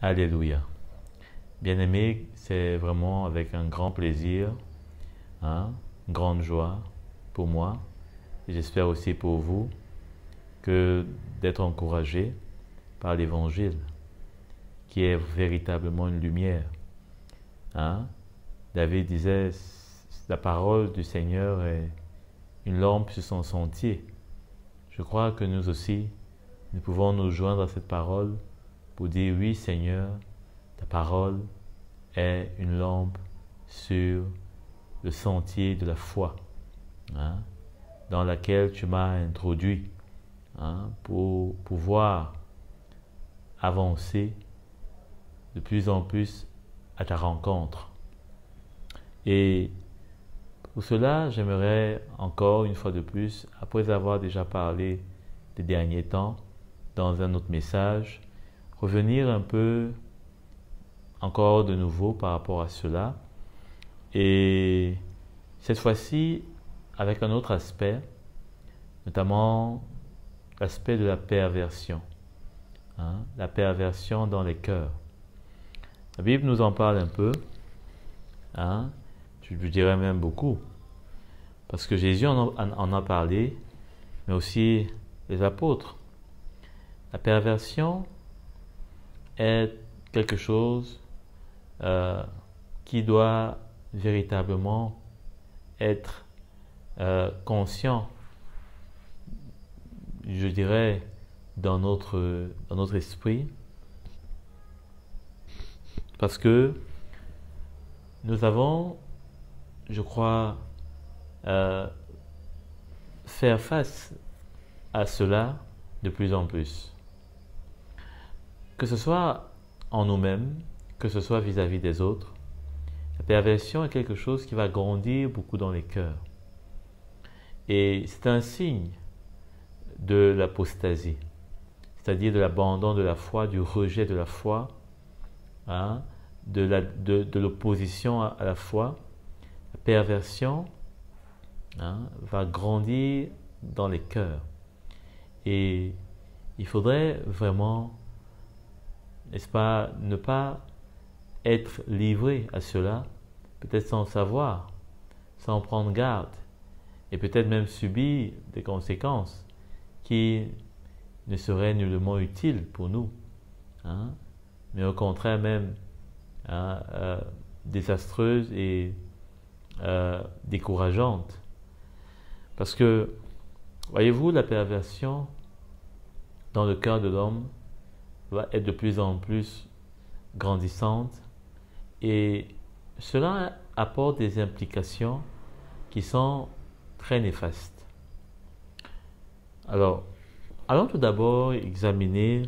Alléluia. Bien-aimés, c'est vraiment avec un grand plaisir, une grande joie pour moi, et j'espère aussi pour vous, que d'être encouragé par l'Évangile, qui est véritablement une lumière. David disait, la parole du Seigneur est une lampe sur son sentier. Je crois que nous aussi, nous pouvons nous joindre à cette parole pour dire, oui Seigneur, ta parole est une lampe sur le sentier de la foi, dans laquelle tu m'as introduit, pour pouvoir avancer de plus en plus à ta rencontre. Et pour cela, j'aimerais encore une fois de plus, après avoir déjà parlé des derniers temps, dans un autre message, revenir un peu encore de nouveau par rapport à cela. Et cette fois-ci, avec un autre aspect, notamment l'aspect de la perversion. La perversion dans les cœurs. La Bible nous en parle un peu, je dirais même beaucoup, parce que Jésus en a parlé, mais aussi les apôtres. La perversion est quelque chose qui doit véritablement être conscient, je dirais, dans notre esprit, parce que nous avons, je crois, faire face à cela de plus en plus. Que ce soit en nous-mêmes, que ce soit vis-à-vis des autres, la perversion est quelque chose qui va grandir beaucoup dans les cœurs. Et c'est un signe de l'apostasie, c'est-à-dire de l'abandon de la foi, du rejet de la foi, de l'opposition à la foi. La perversion va grandir dans les cœurs. Et il faudrait vraiment, n'est-ce pas, ne pas être livré à cela, peut-être sans savoir, sans prendre garde, et peut-être même subir des conséquences qui ne seraient nullement utiles pour nous, mais au contraire même désastreuses et décourageantes. Parce que, voyez-vous, la perversion dans le cœur de l'homme va être de plus en plus grandissante, et cela apporte des implications qui sont très néfastes. Alors, allons tout d'abord examiner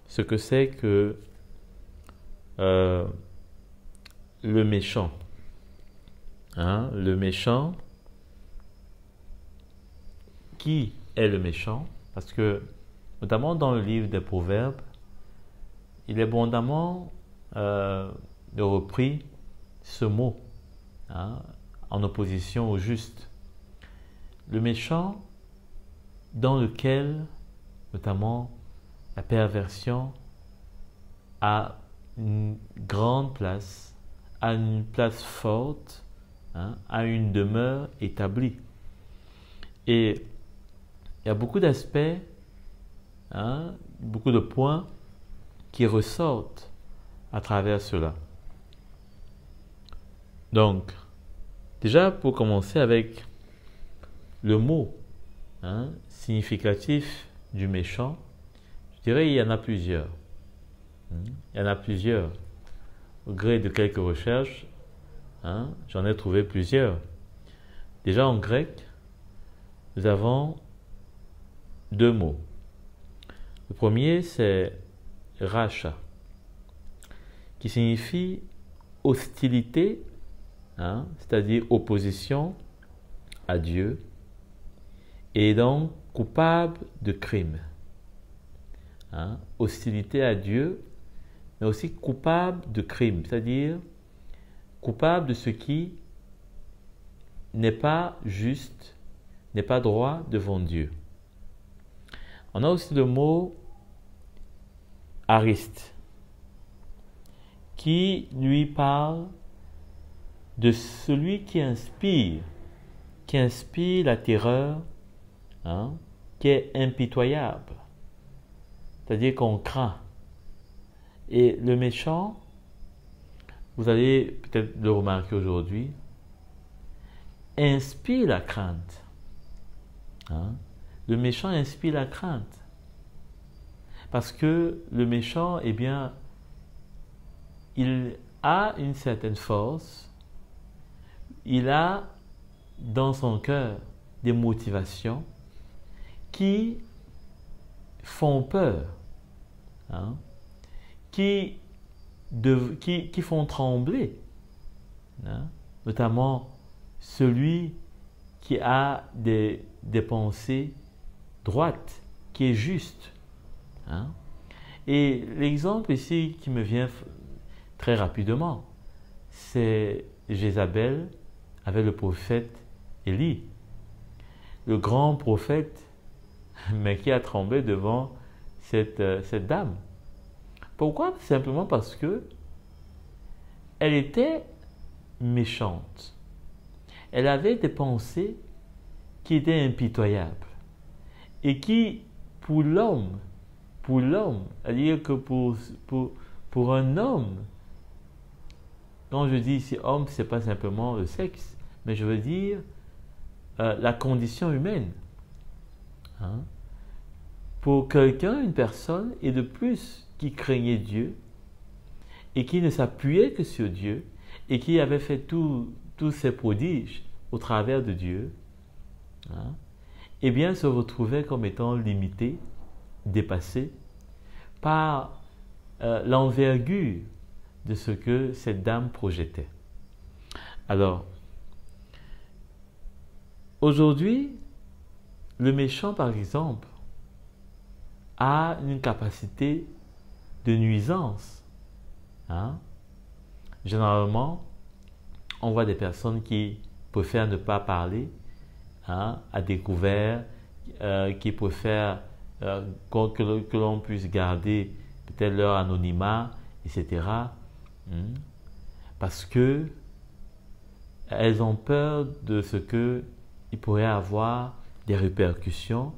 ce que c'est que le méchant. Le méchant, qui est le méchant? Parce que, notamment dans le livre des Proverbes, il est abondamment repris ce mot, en opposition au juste. Le méchant, dans lequel, notamment, la perversion a une grande place, a une place forte, a une demeure établie. Et il y a beaucoup d'aspects, beaucoup de points qui ressortent à travers cela. Donc, déjà pour commencer avec le mot significatif du méchant, je dirais il y en a plusieurs. Il y en a plusieurs. Au gré de quelques recherches, j'en ai trouvé plusieurs. Déjà en grec, nous avons deux mots. Le premier, c'est racha, qui signifie hostilité, c'est-à-dire opposition à Dieu, et donc coupable de crime. Hostilité à Dieu, mais aussi coupable de crime, c'est-à-dire coupable de ce qui n'est pas juste, n'est pas droit devant Dieu. On a aussi le mot ariste, qui lui parle de celui qui inspire la terreur, hein, qui est impitoyable, c'est-à-dire qu'on craint. Et le méchant, vous allez peut-être le remarquer aujourd'hui, inspire la crainte. Hein? Le méchant inspire la crainte. Parce que le méchant, eh bien, il a une certaine force, il a dans son cœur des motivations qui font peur, hein, qui font trembler, hein, notamment celui qui a des pensées droites, qui est juste. Hein. Et l'exemple ici qui me vient très rapidement, c'est Jézabel avec le prophète Élie, le grand prophète, mais qui a tremblé devant cette dame. Pourquoi? Simplement parce que elle était méchante. Elle avait des pensées qui étaient impitoyables et qui, pour l'homme, c'est-à-dire que pour un homme, quand je dis ici homme, ce n'est pas simplement le sexe, mais je veux dire la condition humaine. Hein? Pour quelqu'un, une personne, et de plus qui craignait Dieu et qui ne s'appuyait que sur Dieu et qui avait fait tous ces prodiges au travers de Dieu, hein, eh bien se retrouvait comme étant limité, dépassé par l'envergure de ce que cette dame projetait. Alors, aujourd'hui, le méchant, par exemple, a une capacité de nuisance. Hein? Généralement, on voit des personnes qui préfèrent ne pas parler, hein, à découvert, qui préfèrent que l'on puisse garder peut-être leur anonymat, etc. Parce que elles ont peur de ce qu'il pourrait avoir des répercussions.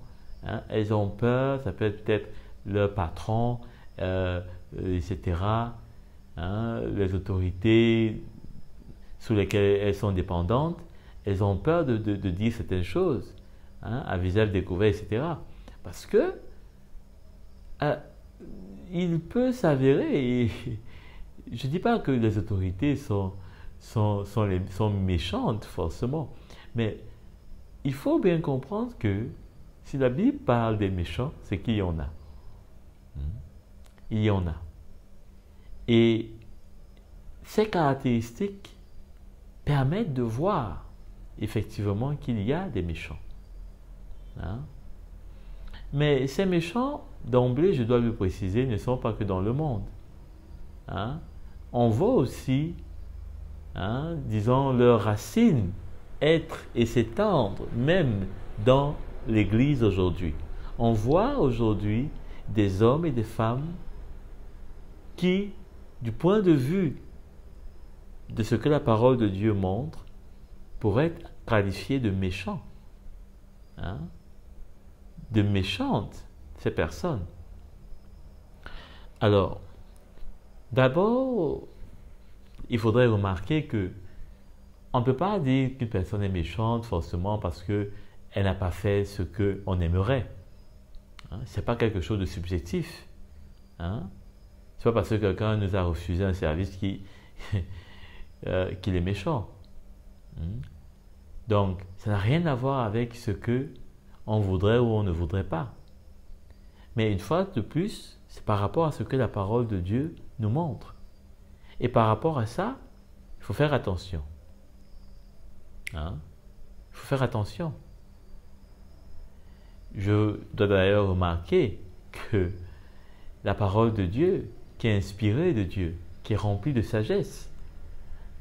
Hein. Elles ont peur, ça peut être leur patron, etc. Hein, les autorités sous lesquelles elles sont dépendantes, elles ont peur de dire certaines choses, hein, à visage découvert, etc. Parce que il peut s'avérer, et je ne dis pas que les autorités sont méchantes forcément, mais il faut bien comprendre que si la Bible parle des méchants, c'est qu'il y en a. Il y en a. Et ces caractéristiques permettent de voir effectivement qu'il y a des méchants. Hein? Mais ces méchants, d'emblée, je dois le préciser, ne sont pas que dans le monde. Hein? On voit aussi, hein, disons, leurs racines être et s'étendre même dans l'Église aujourd'hui. On voit aujourd'hui des hommes et des femmes qui, du point de vue de ce que la parole de Dieu montre, pourraient être qualifiés de méchants. Hein? De méchantes, ces personnes. Alors, d'abord, il faudrait remarquer que on ne peut pas dire qu'une personne est méchante forcément parce qu'elle n'a pas fait ce qu'on aimerait. Hein? Ce n'est pas quelque chose de subjectif. Hein? Ce n'est pas parce que quelqu'un nous a refusé un service qu'il est méchant. Donc, ça n'a rien à voir avec ce qu'on voudrait ou on ne voudrait pas. Mais une fois de plus, c'est par rapport à ce que la parole de Dieu nous montre. Et par rapport à ça, il faut faire attention. Hein? Il faut faire attention. Je dois d'ailleurs remarquer que la parole de Dieu, qui est inspirée de Dieu, qui est remplie de sagesse,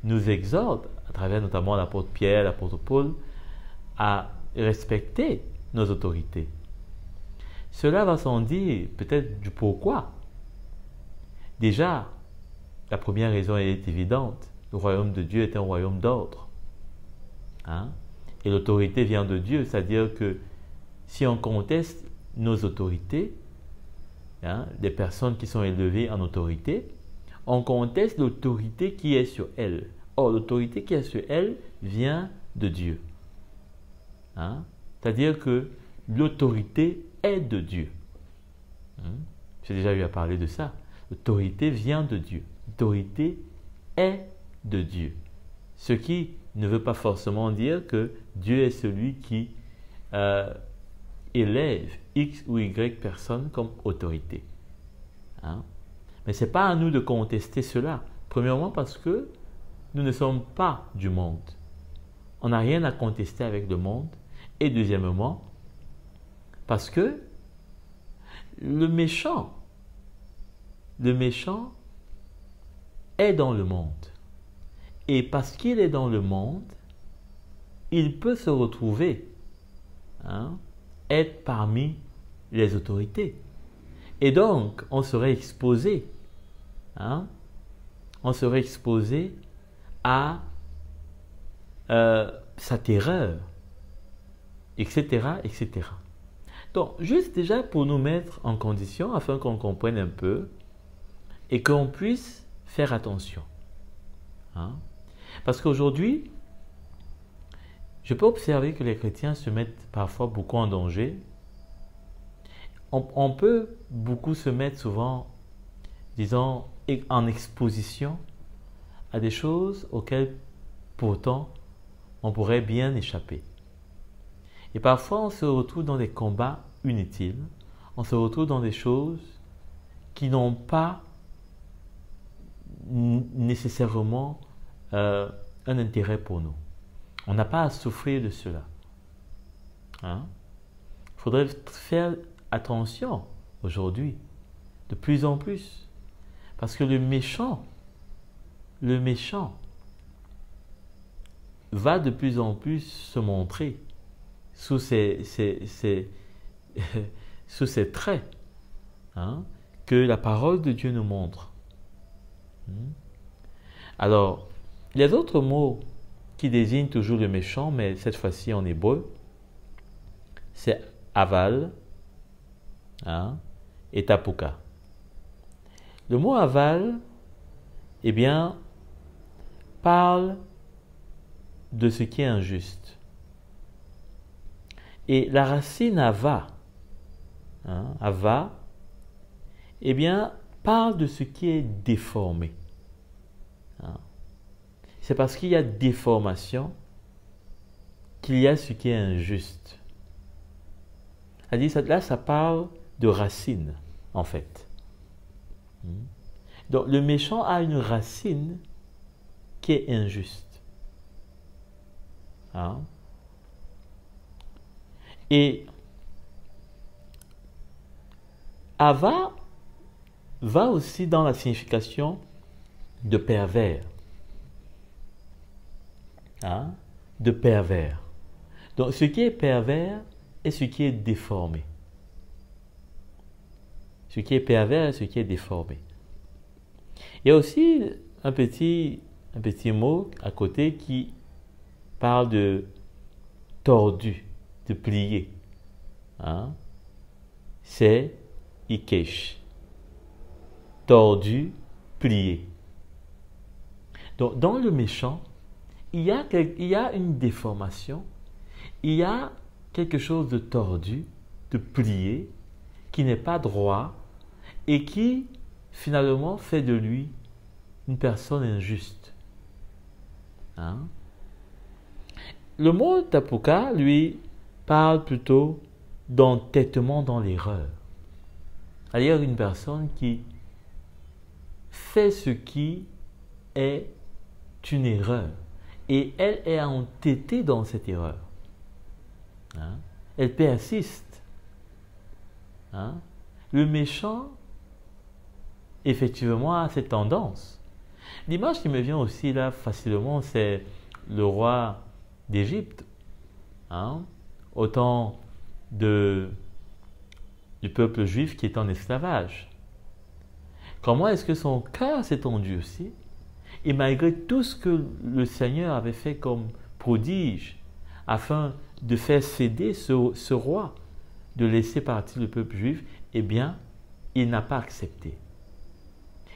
nous exhorte, à travers notamment l'apôtre Pierre, l'apôtre Paul, à respecter nos autorités. Cela va sans dire peut-être du pourquoi. Déjà, La première raison est évidente. Le royaume de Dieu est un royaume d'ordre. Hein? Et l'autorité vient de Dieu, c'est-à-dire que si on conteste nos autorités, hein, les personnes qui sont élevées en autorité, on conteste l'autorité qui est sur elles. Or, l'autorité qui est sur elles vient de Dieu. Hein? C'est-à-dire que l'autorité est de Dieu. J'ai déjà eu à parler de ça. L'autorité vient de Dieu. L'autorité est de Dieu. Ce qui ne veut pas forcément dire que Dieu est celui qui élève X ou Y personnes comme autorité. Hein? Mais ce n'est pas à nous de contester cela. Premièrement parce que nous ne sommes pas du monde. On n'a rien à contester avec le monde. Et deuxièmement, parce que le méchant est dans le monde. Et parce qu'il est dans le monde, il peut se retrouver, hein, être parmi les autorités. Et donc, on serait exposé, hein, on serait exposé à sa terreur, etc., etc. Donc, juste déjà pour nous mettre en condition, afin qu'on comprenne un peu et qu'on puisse faire attention. Hein? Parce qu'aujourd'hui, je peux observer que les chrétiens se mettent parfois beaucoup en danger. On peut beaucoup se mettre souvent, disons, en exposition à des choses auxquelles pourtant on pourrait bien échapper. Et parfois on se retrouve dans des combats inutiles, on se retrouve dans des choses qui n'ont pas nécessairement un intérêt pour nous. On n'a pas à souffrir de cela. Hein? Il faudrait faire attention aujourd'hui, de plus en plus, parce que le méchant va de plus en plus se montrer sous ses traits, hein, que la parole de Dieu nous montre. Alors, les autres mots qui désignent toujours le méchant, mais cette fois-ci en hébreu, c'est aval, hein, et tapuka. Le mot aval, eh bien, parle de ce qui est injuste. Et la racine ava, hein, ava, eh bien, parle de ce qui est déformé. Hein. C'est parce qu'il y a déformation qu'il y a ce qui est injuste. C'est-à-dire, là, ça parle de racine, en fait. Donc, le méchant a une racine qui est injuste. Hein? Et Ava va aussi dans la signification de pervers. Hein? De pervers. Donc, ce qui est pervers est ce qui est déformé. Ce qui est pervers est ce qui est déformé. Il y a aussi un petit mot à côté qui parle de tordu, de plié. Hein? C'est ikesh. Tordu, plié. Donc, dans le méchant, il y a une déformation, il y a quelque chose de tordu, de plié, qui n'est pas droit et qui finalement fait de lui une personne injuste. Hein? Le mot tapuka, lui, parle plutôt d'entêtement dans l'erreur. C'est-à-dire une personne qui fait ce qui est une erreur et elle est entêtée dans cette erreur. Hein? Elle persiste. Hein? Le méchant, effectivement, a cette tendance. L'image qui me vient aussi là facilement, c'est le roi d'Égypte, hein, au temps du peuple juif qui est en esclavage. comment est-ce que son cœur s'est endurci? Et malgré tout ce que le Seigneur avait fait comme prodige, afin de faire céder ce roi, de laisser partir le peuple juif, eh bien, il n'a pas accepté.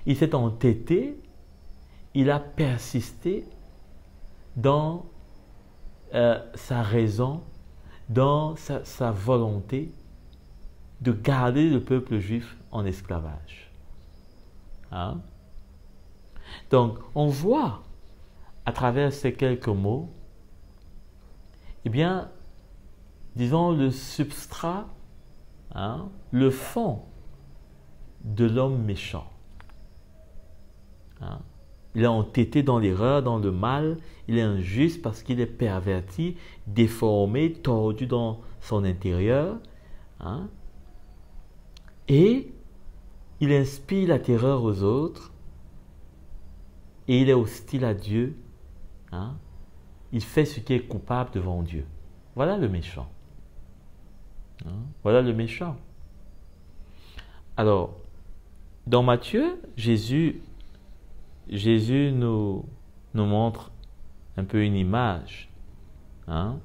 Il s'est entêté, il a persisté dans sa raison, dans sa volonté de garder le peuple juif en esclavage. Hein? Donc, on voit à travers ces quelques mots, eh bien, disons le substrat, hein, le fond de l'homme méchant. Hein? Il est entêté dans l'erreur, dans le mal, il est injuste parce qu'il est perverti, déformé, tordu dans son intérieur. Hein? Et il inspire la terreur aux autres et il est hostile à Dieu. Hein? Il fait ce qui est coupable devant Dieu. Voilà le méchant. Hein? Voilà le méchant. Alors, dans Matthieu, Jésus nous montre un peu une image. Hein?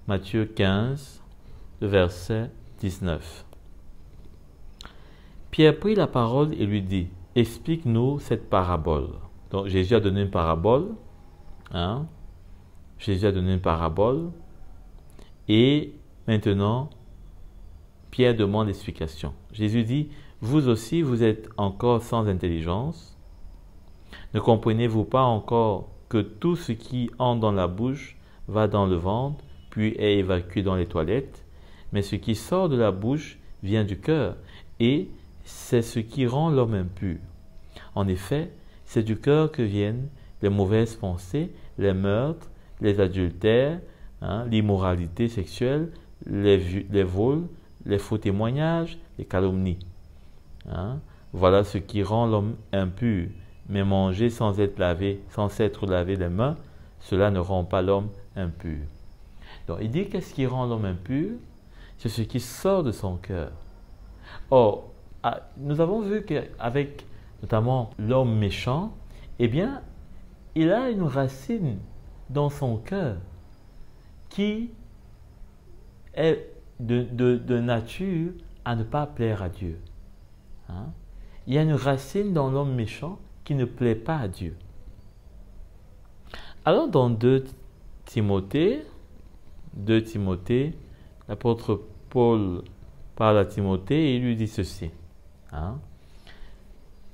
Matthieu 15, le verset 19. Pierre prit la parole et lui dit, « Explique-nous cette parabole. » Donc Jésus a donné une parabole. Hein? Jésus a donné une parabole. Et maintenant, Pierre demande l'explication. Jésus dit, « Vous aussi, vous êtes encore sans intelligence. Ne comprenez-vous pas encore que tout ce qui entre dans la bouche va dans le ventre, puis est évacué dans les toilettes, mais ce qui sort de la bouche vient du cœur, et c'est ce qui rend l'homme impur. En effet, c'est du cœur que viennent les mauvaises pensées, les meurtres, les adultères, hein, l'immoralité sexuelle, les vols, les faux témoignages, les calomnies. Hein. Voilà ce qui rend l'homme impur. Mais manger sans s'être lavé les mains, cela ne rend pas l'homme impur. Donc il dit qu'est-ce qui rend l'homme impur? C'est ce qui sort de son cœur. Or, nous avons vu qu'avec notamment l'homme méchant, eh bien, il a une racine dans son cœur qui est de nature à ne pas plaire à Dieu. Hein? Il y a une racine dans l'homme méchant qui ne plaît pas à Dieu. Alors dans 2 Timothée, l'apôtre Paul parle à Timothée et il lui dit ceci. Hein?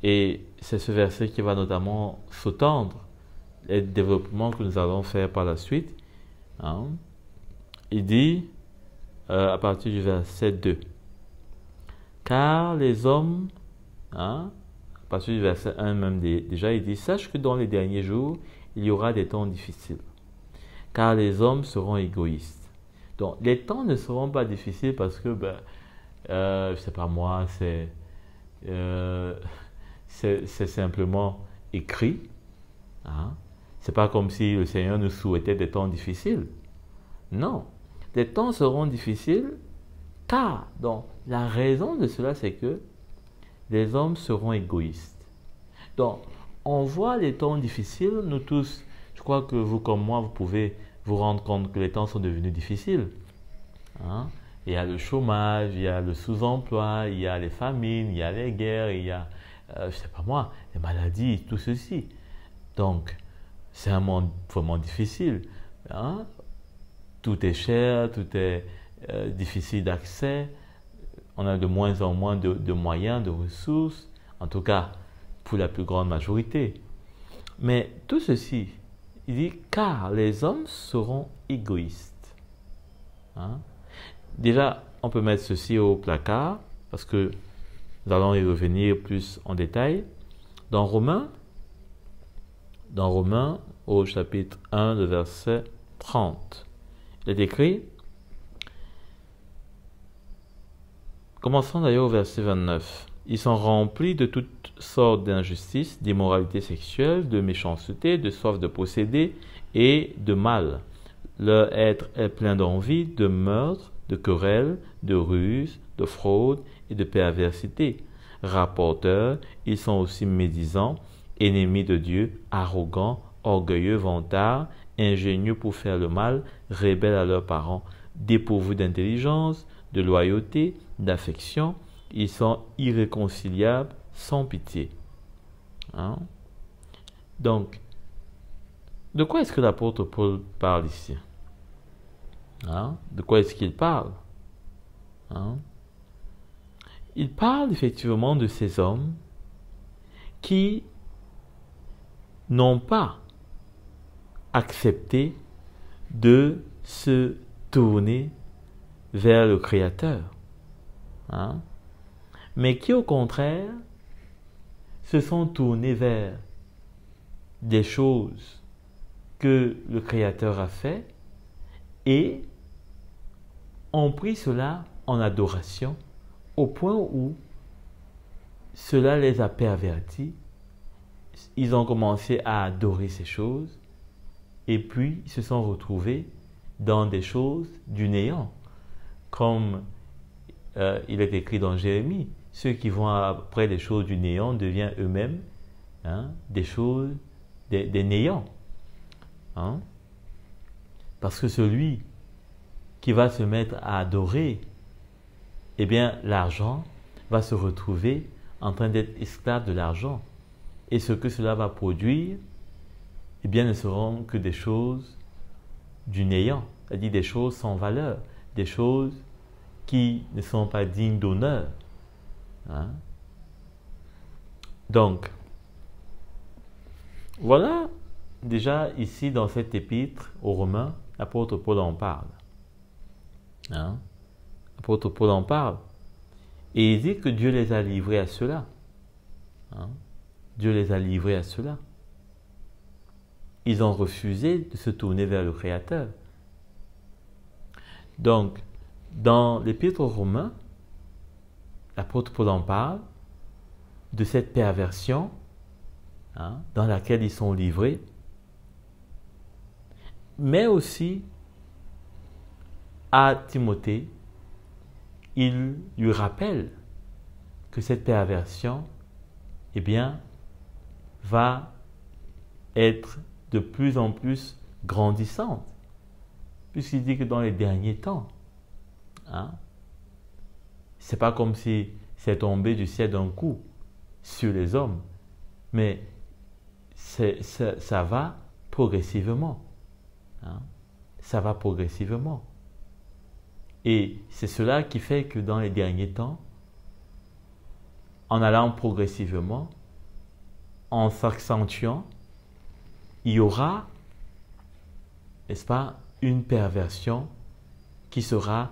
Et c'est ce verset qui va notamment sous-tendre les développements que nous allons faire par la suite. Hein? Il dit, à partir du verset 2, « Car les hommes... Hein, à partir du verset 1 même déjà, il dit, « Sache que dans les derniers jours, il y aura des temps difficiles, car les hommes seront égoïstes. » Donc, les temps ne seront pas difficiles parce que, je ne sais pas moi, c'est simplement écrit. Hein. Ce n'est pas comme si le Seigneur nous souhaitait des temps difficiles. Non, les temps seront difficiles car, donc, la raison de cela, c'est que les hommes seront égoïstes. Donc, on voit les temps difficiles, nous tous, je crois que vous comme moi, vous pouvez vous rendre compte que les temps sont devenus difficiles. Hein? Il y a le chômage, il y a le sous-emploi, il y a les famines, il y a les guerres, il y a, je ne sais pas moi, les maladies, tout ceci. Donc, c'est un monde vraiment difficile. Hein? Tout est cher, tout est difficile d'accès. On a de moins en moins de moyens, de ressources, en tout cas pour la plus grande majorité. Mais tout ceci, il dit, car les hommes seront égoïstes. Hein? Déjà, on peut mettre ceci au placard, parce que nous allons y revenir plus en détail. Dans Romains, au chapitre 1, le verset 30, il est écrit, commençons d'ailleurs au verset 29. Ils sont remplis de toutes sortes d'injustices, d'immoralité sexuelle, de méchanceté, de soif de posséder et de mal. Leur être est plein d'envie, de meurtre, de querelles, de ruses, de fraude et de perversité. rapporteurs, ils sont aussi médisants, ennemis de Dieu, arrogants, orgueilleux, vantards, ingénieux pour faire le mal, rebelles à leurs parents, dépourvus d'intelligence, de loyauté, d'affection, ils sont irréconciliables, sans pitié. Hein? Donc, de quoi est-ce que l'apôtre Paul parle ici? Hein? De quoi est-ce qu'il parle? Hein? Il parle effectivement de ces hommes qui n'ont pas accepté de se tourner vers le Créateur, hein? Mais qui au contraire se sont tournés vers des choses que le Créateur a fait et ont pris cela en adoration au point où cela les a pervertis. Ils ont commencé à adorer ces choses et puis ils se sont retrouvés dans des choses du néant. Comme il est écrit dans Jérémie, ceux qui vont après les choses du néant deviennent eux-mêmes des choses, des néants. Hein? Parce que celui qui va se mettre à adorer, eh bien l'argent va se retrouver en train d'être esclave de l'argent. Et ce que cela va produire, eh bien ne seront que des choses du néant, c'est-à-dire des choses sans valeur, des choses qui ne sont pas dignes d'honneur. Hein? Donc, voilà déjà ici dans cet épître aux Romains, l'apôtre Paul en parle. Hein? L'apôtre Paul en parle. Et il dit que Dieu les a livrés à cela. Hein? Dieu les a livrés à cela. Ils ont refusé de se tourner vers le Créateur. Donc, dans l'Épître aux Romains, l'apôtre Paul en parle de cette perversion dans laquelle ils sont livrés, mais aussi à Timothée, il lui rappelle que cette perversion, eh bien, va être de plus en plus grandissante, puisqu'il dit que dans les derniers temps, c'est pas comme si c'est tombé du ciel d'un coup sur les hommes, mais ça va progressivement. Ça va progressivement. Et c'est cela qui fait que dans les derniers temps, en allant progressivement, en s'accentuant, il y aura, n'est-ce pas, une perversion qui sera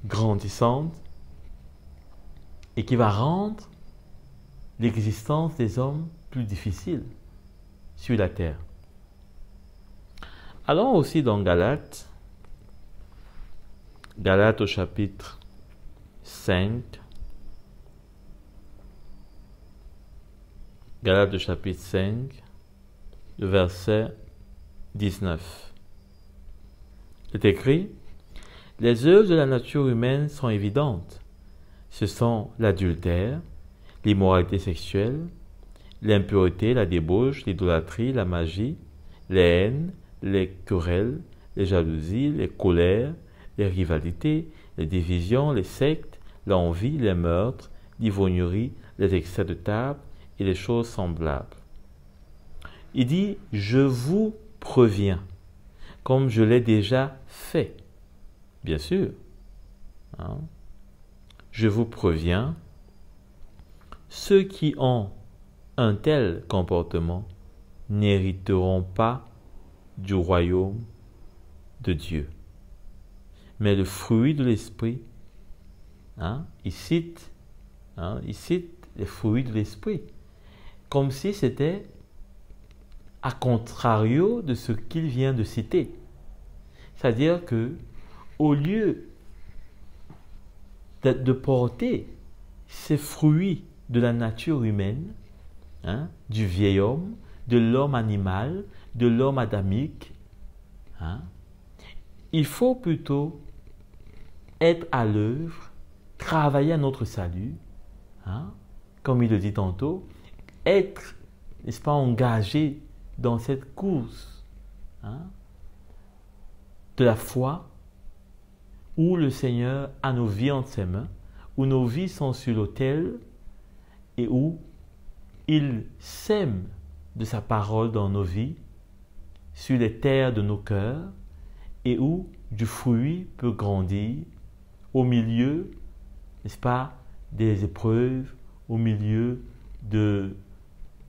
grandissante et qui va rendre l'existence des hommes plus difficile sur la terre. Allons aussi dans Galates au chapitre 5. Galates au chapitre 5, le verset 19. C'est écrit: les œuvres de la nature humaine sont évidentes. Ce sont l'adultère, l'immoralité sexuelle, l'impureté, la débauche, l'idolâtrie, la magie, les haines, les querelles, les jalousies, les colères, les rivalités, les divisions, les sectes, l'envie, les meurtres, l'ivrognerie, les excès de table et les choses semblables. Il dit: je vous préviens, comme je l'ai déjà fait. Bien sûr. Je vous préviens, ceux qui ont un tel comportement n'hériteront pas du royaume de Dieu. Mais le fruit de l'esprit, il cite les fruits de l'esprit, comme si c'était à contrario de ce qu'il vient de citer. C'est-à-dire que, au lieu de porter ces fruits de la nature humaine, du vieil homme, de l'homme animal, de l'homme adamique, il faut plutôt être à l'œuvre, travailler à notre salut, comme il le dit tantôt, être, n'est-ce pas, engagé dans cette course de la foi, où le Seigneur a nos vies entre ses mains, où nos vies sont sur l'autel et où il sème de sa parole dans nos vies, sur les terres de nos cœurs, et où du fruit peut grandir au milieu, n'est-ce pas, des épreuves, au milieu des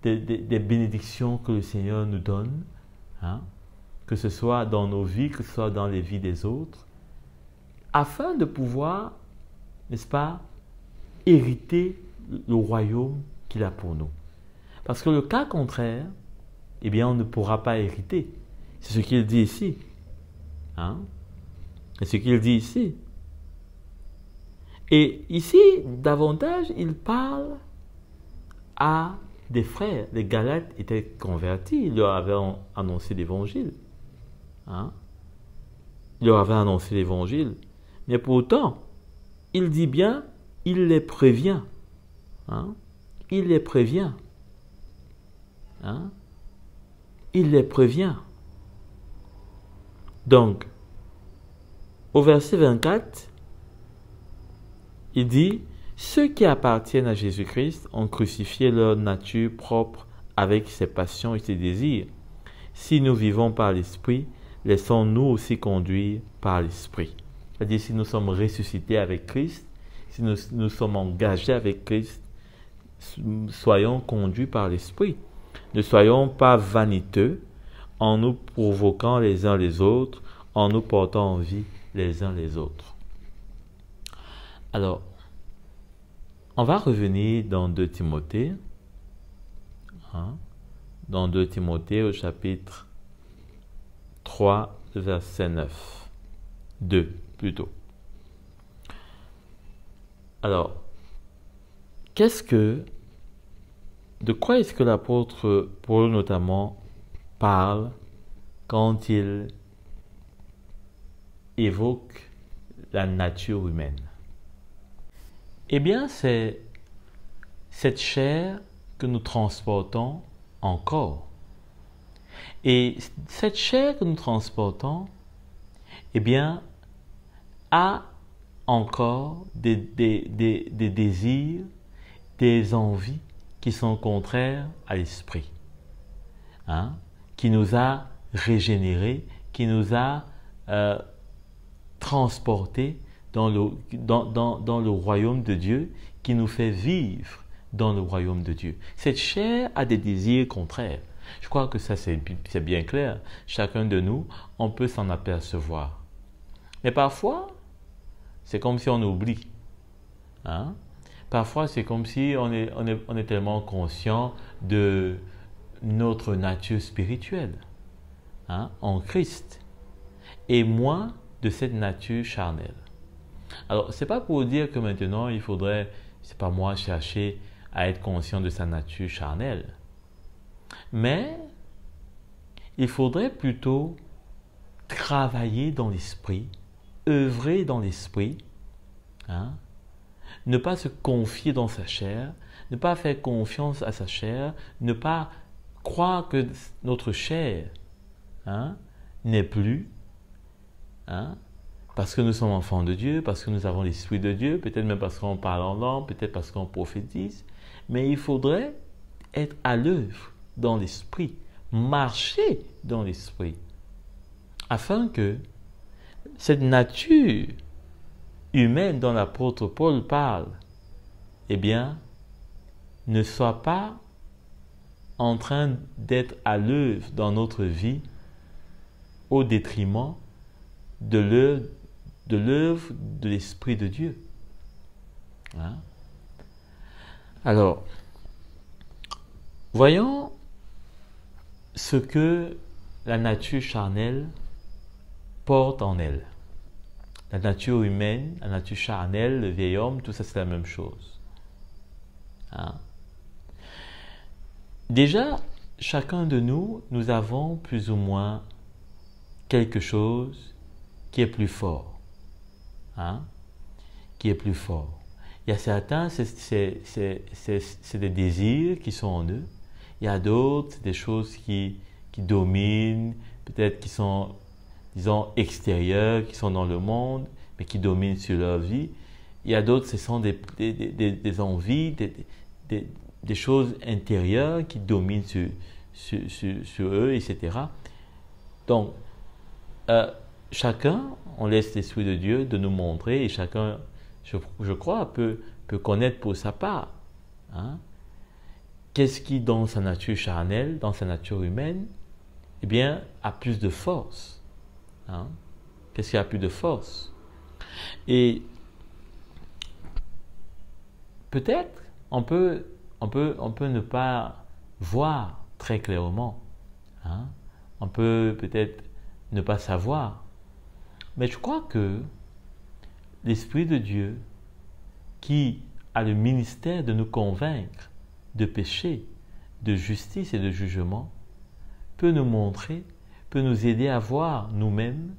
bénédictions que le Seigneur nous donne, que ce soit dans nos vies, que ce soit dans les vies des autres, afin de pouvoir, n'est-ce pas, hériter le royaume qu'il a pour nous. Parce que le cas contraire, eh bien, on ne pourra pas hériter. C'est ce qu'il dit ici. C'est ce qu'il dit ici. Et ici, davantage, il parle à des frères. Les Galates étaient convertis. Il leur avait annoncé l'évangile. Il leur avait annoncé l'évangile. Mais pourtant, il dit bien, il les prévient. Il les prévient. Il les prévient. Donc, au verset 24, il dit, ceux qui appartiennent à Jésus-Christ ont crucifié leur nature propre avec ses passions et ses désirs. Si nous vivons par l'Esprit, laissons-nous aussi conduire par l'Esprit. C'est-à-dire, si nous sommes ressuscités avec Christ, si nous sommes engagés avec Christ, soyons conduits par l'Esprit. Ne soyons pas vaniteux en nous provoquant les uns les autres, en nous portant en vie les uns les autres. Alors, on va revenir dans 2 Timothée, dans 2 Timothée au chapitre 3, verset 9. 2 plutôt. Alors, de quoi est-ce que l'apôtre Paul notamment parle quand il évoque la nature humaine? Eh bien, c'est cette chair que nous transportons encore. Et cette chair que nous transportons, eh bien, a encore des désirs, des envies qui sont contraires à l'esprit, qui nous a régénérés, qui nous a transportés dans le royaume de Dieu, qui nous fait vivre dans le royaume de Dieu. Cette chair a des désirs contraires. Je crois que ça c'est bien clair. Chacun de nous, on peut s'en apercevoir. Mais parfois, c'est comme si on oublie. Parfois, c'est comme si on est tellement conscient de notre nature spirituelle en Christ et moins de cette nature charnelle. Alors, ce n'est pas pour dire que maintenant, il faudrait, c'est pas moi, chercher à être conscient de sa nature charnelle. Mais, il faudrait plutôt travailler dans l'esprit, œuvrer dans l'esprit, ne pas se confier dans sa chair, ne pas faire confiance à sa chair, ne pas croire que notre chair n'est plus, parce que nous sommes enfants de Dieu, parce que nous avons l'Esprit de Dieu, peut-être même parce qu'on parle en langue, peut-être parce qu'on prophétise, mais il faudrait être à l'œuvre dans l'Esprit, marcher dans l'Esprit, afin que cette nature humaine dont l'apôtre Paul parle, eh bien, ne soit pas en train d'être à l'œuvre dans notre vie au détriment de l'œuvre de l'Esprit de Dieu. Alors, voyons ce que la nature charnelle porte en elle. La nature humaine, la nature charnelle, le vieil homme, tout ça c'est la même chose. Déjà, chacun de nous, nous avons plus ou moins quelque chose qui est plus fort. Qui est plus fort. Il y a certains, c'est des désirs qui sont en eux. Il y a d'autres, c'est des choses qui dominent, peut-être qui sont, disons, extérieures, qui sont dans le monde, mais qui dominent sur leur vie. Il y a d'autres, ce sont des envies, des choses intérieures qui dominent sur eux, etc. Donc, chacun, on laisse l'Esprit de Dieu de nous montrer, et chacun, je crois, peut connaître pour sa part. Hein? Qu'est-ce qui, dans sa nature charnelle, dans sa nature humaine, eh bien, a plus de force? Hein? Qu'est-ce qui a plus de force? Et peut-être, on peut ne pas voir très clairement. Hein? On peut peut-être ne pas savoir. Mais je crois que l'Esprit de Dieu, qui a le ministère de nous convaincre de péché, de justice et de jugement, peut nous montrer, peut nous aider à voir nous-mêmes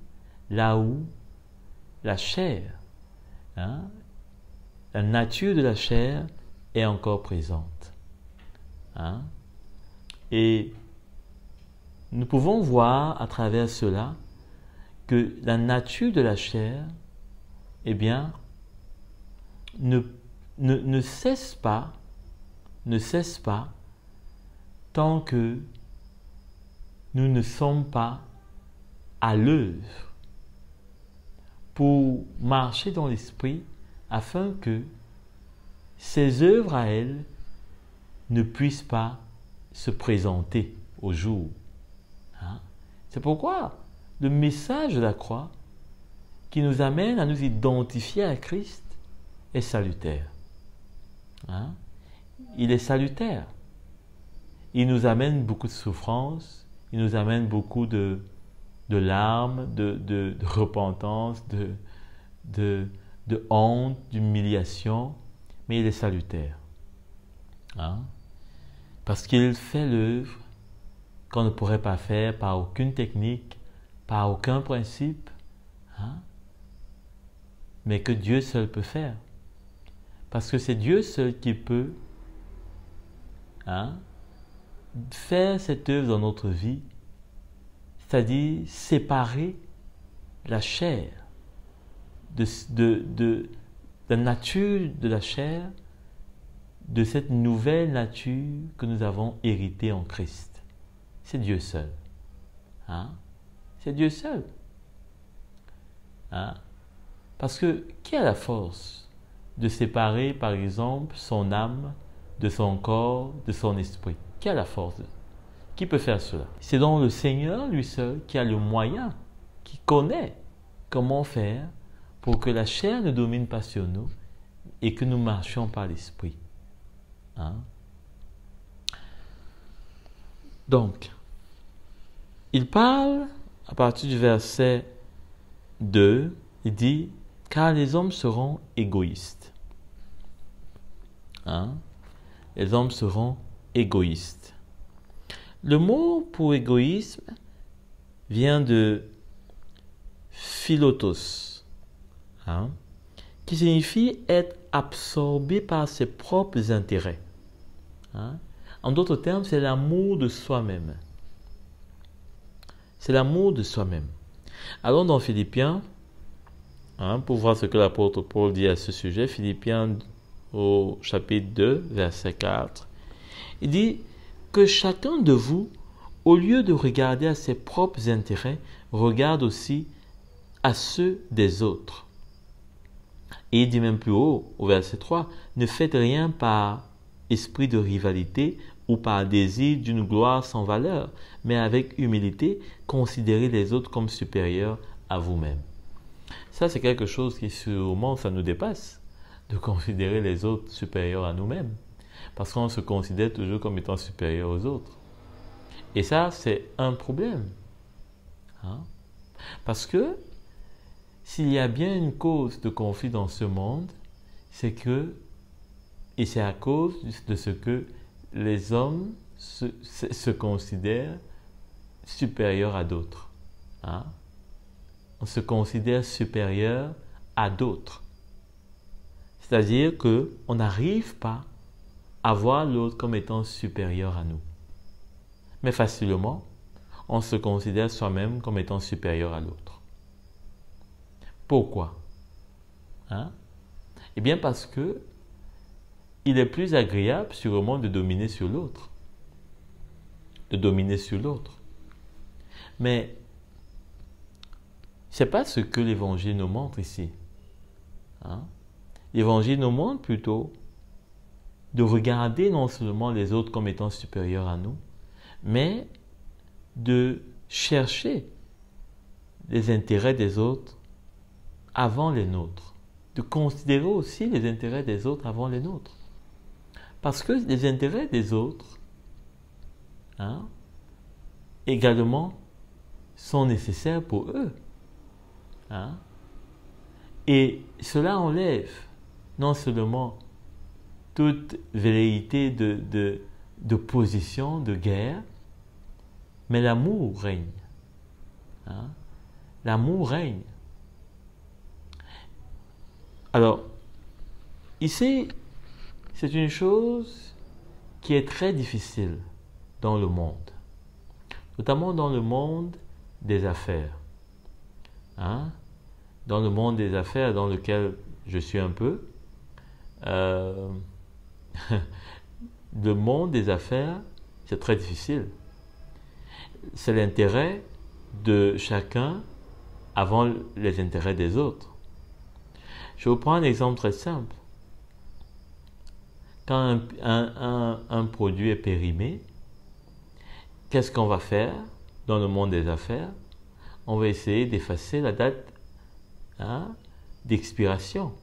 là où la chair, hein, la nature de la chair est encore présente. Hein? Et nous pouvons voir à travers cela que la nature de la chair, eh bien, ne cesse pas tant que nous ne sommes pas à l'œuvre pour marcher dans l'esprit afin que ces œuvres à elles ne puissent pas se présenter au jour. Hein? C'est pourquoi le message de la croix qui nous amène à nous identifier à Christ est salutaire. Hein? Il est salutaire. Il nous amène beaucoup de souffrance, il nous amène beaucoup de larmes, de repentance, de honte, d'humiliation, mais il est salutaire. Hein? Parce qu'il fait l'œuvre qu'on ne pourrait pas faire par aucune technique, par aucun principe, hein? Mais que Dieu seul peut faire. Parce que c'est Dieu seul qui peut, hein, faire cette œuvre dans notre vie, c'est-à-dire séparer la chair de la nature de la chair de cette nouvelle nature que nous avons héritée en Christ. C'est Dieu seul. Hein? C'est Dieu seul. Hein? Parce que qui a la force de séparer, par exemple, son âme de son corps, de son esprit? Qui a la force? Qui peut faire cela? C'est donc le Seigneur, lui seul, qui a le moyen, qui connaît comment faire pour que la chair ne domine pas sur nous et que nous marchions par l'esprit. Hein? Donc, il parle à partir du verset 2, il dit « Car les hommes seront égoïstes. » Hein? Les hommes seront égoïstes. Le mot pour égoïsme vient de philotos, hein, qui signifie être absorbé par ses propres intérêts. Hein? En d'autres termes, c'est l'amour de soi-même. C'est l'amour de soi-même. Allons dans Philippiens, hein, pour voir ce que l'apôtre Paul dit à ce sujet. Philippiens au chapitre 2, verset 4. Il dit que chacun de vous, au lieu de regarder à ses propres intérêts, regarde aussi à ceux des autres. Et il dit même plus haut, au verset 3, ne faites rien par esprit de rivalité ou par désir d'une gloire sans valeur, mais avec humilité, considérez les autres comme supérieurs à vous-même. Ça, c'est quelque chose qui sûrement, ça nous dépasse, de considérer les autres supérieurs à nous-mêmes. Parce qu'on se considère toujours comme étant supérieur aux autres. Et ça, c'est un problème. Hein? Parce que s'il y a bien une cause de conflit dans ce monde, c'est que, et c'est à cause de ce que les hommes se considèrent supérieurs à d'autres. Hein? On se considère supérieur à d'autres. C'est-à-dire qu'on n'arrive pas à voir l'autre comme étant supérieur à nous. Mais facilement, on se considère soi-même comme étant supérieur à l'autre. Pourquoi? Eh bien parce que il est plus agréable sûrement de dominer sur l'autre. Mais ce n'est pas ce que l'Évangile nous montre ici. L'Évangile nous montre plutôt de regarder non seulement les autres comme étant supérieurs à nous, mais de chercher les intérêts des autres avant les nôtres, de considérer aussi les intérêts des autres avant les nôtres. Parce que les intérêts des autres, également, sont nécessaires pour eux. Et cela enlève non seulement toute velléité de position, de guerre, mais l'amour règne. L'amour règne. Alors, ici, c'est une chose qui est très difficile dans le monde, notamment dans le monde des affaires. Dans le monde des affaires dans lequel je suis un peu, le monde des affaires, c'est très difficile. C'est l'intérêt de chacun avant les intérêts des autres. Je vous prends un exemple très simple. Quand un produit est périmé, qu'est-ce qu'on va faire dans le monde des affaires? On va essayer d'effacer la date d'expiration.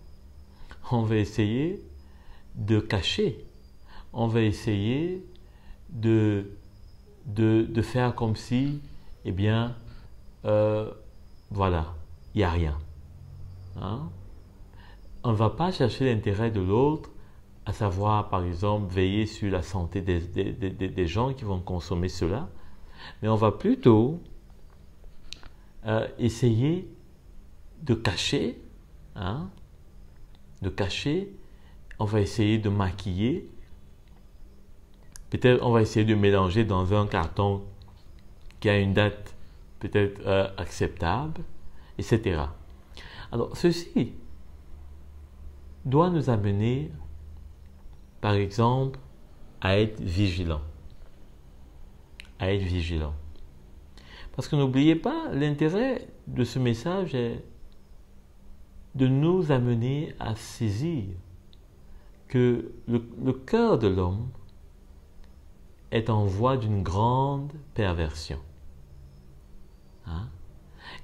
On va essayer de cacher. On va essayer de faire comme si, eh bien, voilà, il n'y a rien. On ne va pas chercher l'intérêt de l'autre, à savoir, par exemple, veiller sur la santé des gens qui vont consommer cela, mais on va plutôt essayer de cacher, on va essayer de maquiller, peut-être on va essayer de mélanger dans un carton qui a une date peut-être acceptable, etc. Alors, ceci doit nous amener, par exemple, à être vigilants. Parce que n'oubliez pas, l'intérêt de ce message est de nous amener à saisir que le cœur de l'homme est en voie d'une grande perversion.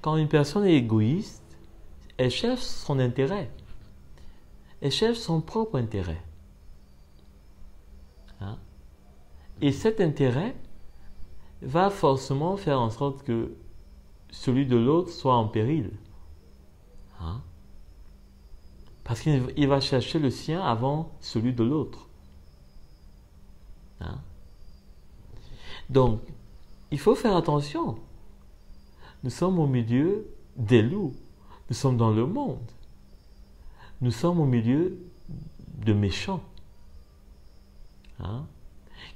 Quand une personne est égoïste, elle cherche son intérêt. Elle cherche son propre intérêt. Et cet intérêt va forcément faire en sorte que celui de l'autre soit en péril. Parce qu'il va chercher le sien avant celui de l'autre. Donc, il faut faire attention. Nous sommes au milieu des loups. Nous sommes dans le monde. Nous sommes au milieu de méchants.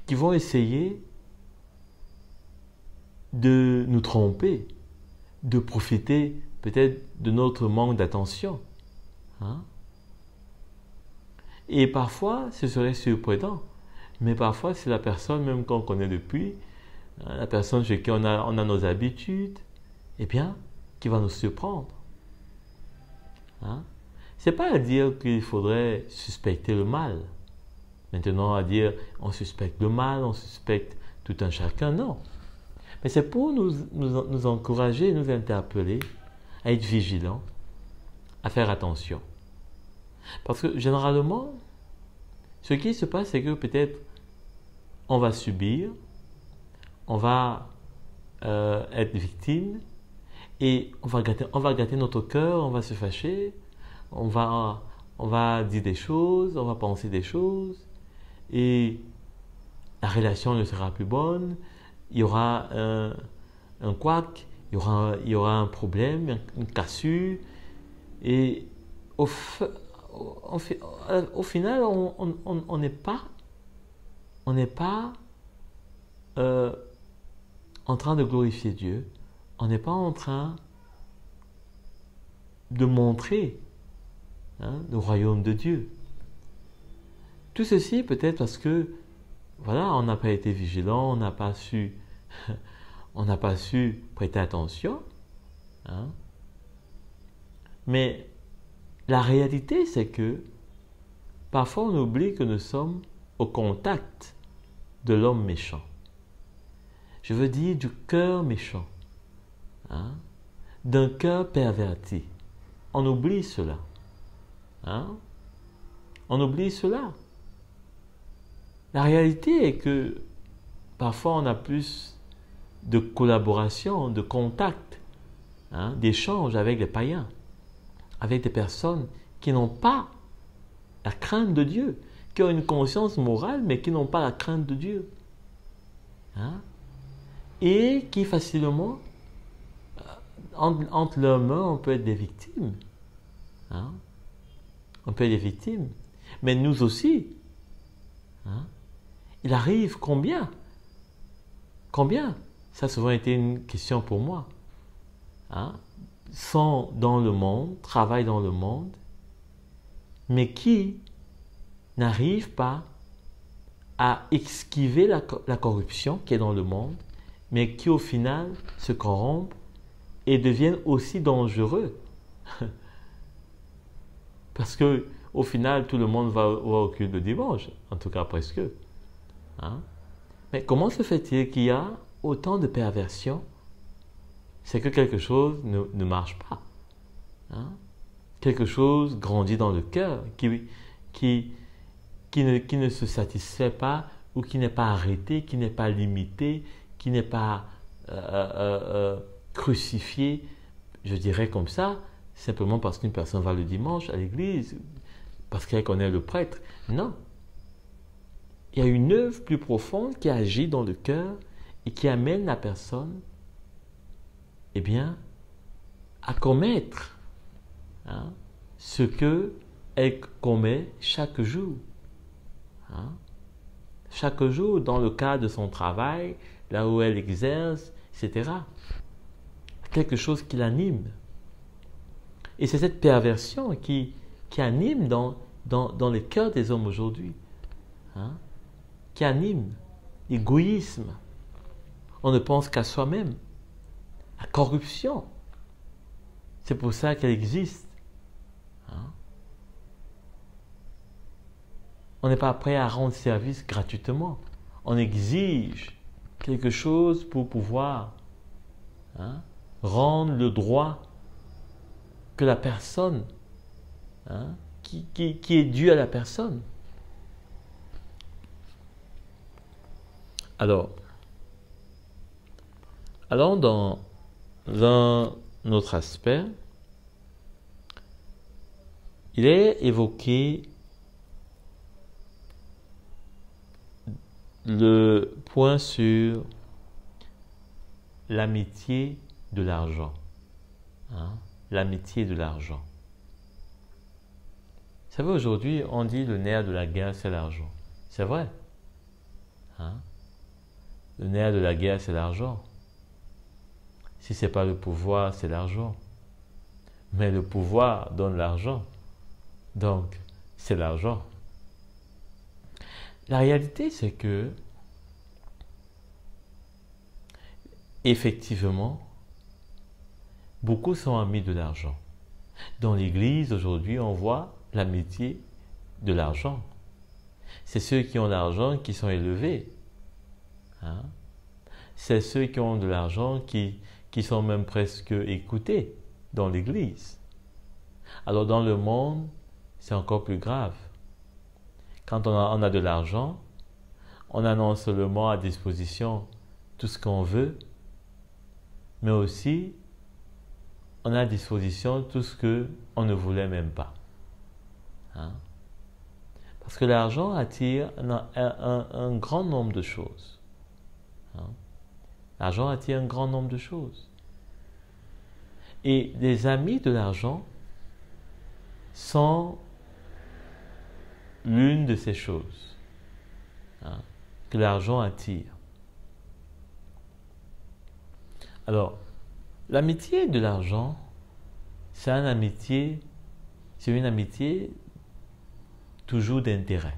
Qui vont essayer de nous tromper, de profiter peut-être de notre manque d'attention. Et parfois, ce serait surprenant, mais parfois c'est la personne même qu'on connaît depuis, la personne chez qui on a nos habitudes, eh bien, qui va nous surprendre. C'est pas à dire qu'il faudrait suspecter le mal. Maintenant, à dire on suspecte le mal, on suspecte tout un chacun, non. Mais c'est pour nous encourager, nous interpeller à être vigilants, à faire attention. Parce que généralement, ce qui se passe, c'est que peut-être on va subir, on va être victime, et on va gâter notre cœur, on va se fâcher, on va dire des choses, on va penser des choses, et la relation ne sera plus bonne, il y aura un couac, il y aura un problème, une cassure, et au au final, on n'est pas, en train de glorifier Dieu. On n'est pas en train de montrer le royaume de Dieu. Tout ceci peut-être parce que voilà, on n'a pas été vigilant, on n'a pas su prêter attention. Mais la réalité, c'est que parfois on oublie que nous sommes au contact de l'homme méchant. Je veux dire du cœur méchant, d'un cœur perverti. On oublie cela. On oublie cela. La réalité est que parfois on a plus de collaboration, de contact, d'échange avec les païens, avec des personnes qui n'ont pas la crainte de Dieu, qui ont une conscience morale mais qui n'ont pas la crainte de Dieu. Et qui facilement, entre leurs mains, on peut être des victimes. On peut être des victimes. Mais nous aussi, il arrive combien, ça a souvent été une question pour moi, sont dans le monde, travaillent dans le monde, mais qui n'arrivent pas à esquiver la corruption qui est dans le monde, mais qui au final se corrompent et deviennent aussi dangereux. Parce que au final, tout le monde va au culte le dimanche, en tout cas presque. Mais comment se fait-il qu'il y a autant de perversion? C'est que quelque chose ne marche pas. Quelque chose grandit dans le cœur, qui ne se satisfait pas, ou qui n'est pas arrêté, qui n'est pas limité, qui n'est pas crucifié, je dirais comme ça, simplement parce qu'une personne va le dimanche à l'église, parce qu'elle connaît le prêtre. Non. Il y a une œuvre plus profonde qui agit dans le cœur et qui amène la personne, à commettre ce qu'elle commet chaque jour. Chaque jour, dans le cadre de son travail, là où elle exerce, etc. Quelque chose qui l'anime. Et c'est cette perversion qui anime dans les cœurs des hommes aujourd'hui. Qui anime l'égoïsme. On ne pense qu'à soi-même. La corruption. C'est pour ça qu'elle existe. On n'est pas prêt à rendre service gratuitement. On exige quelque chose pour pouvoir rendre le droit que la personne, qui est dû à la personne. Alors, allons dans un autre aspect. Il est évoqué le point sur l'amitié de l'argent. L'amitié de l'argent. Vous savez, aujourd'hui, on dit le nerf de la guerre, c'est l'argent. C'est vrai. Le nerf de la guerre, c'est l'argent. Si ce n'est pas le pouvoir, c'est l'argent. Mais le pouvoir donne l'argent. Donc, c'est l'argent. La réalité, c'est que, effectivement, beaucoup sont amis de l'argent. Dans l'Église, aujourd'hui, on voit l'amitié de l'argent. C'est ceux qui ont l'argent qui sont élevés. C'est ceux qui ont de l'argent qui sont même presque écoutés dans l'Église. Alors dans le monde, c'est encore plus grave. Quand on a de l'argent, on a non seulement à disposition tout ce qu'on veut, mais aussi on a à disposition tout ce qu'on ne voulait même pas. Parce que l'argent attire un grand nombre de choses. L'argent attire un grand nombre de choses. Et les amis de l'argent sont l'une de ces choses, hein, que l'argent attire. Alors, l'amitié de l'argent, c'est une amitié toujours d'intérêt,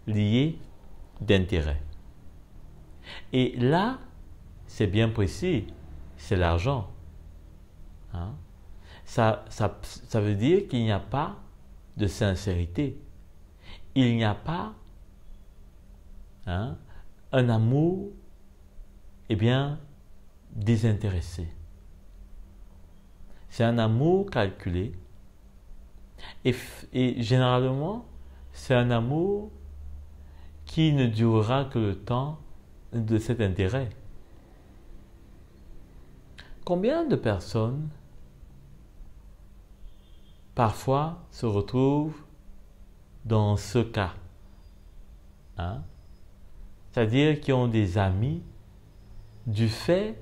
liée d'intérêt. Et là, c'est bien précis, c'est l'argent. Hein? Ça veut dire qu'il n'y a pas de sincérité. Il n'y a pas, hein, un amour, désintéressé. C'est un amour calculé et généralement, c'est un amour qui ne durera que le temps de cet intérêt. Combien de personnes parfois se retrouvent dans ce cas, hein? C'est-à-dire qui ont des amis du fait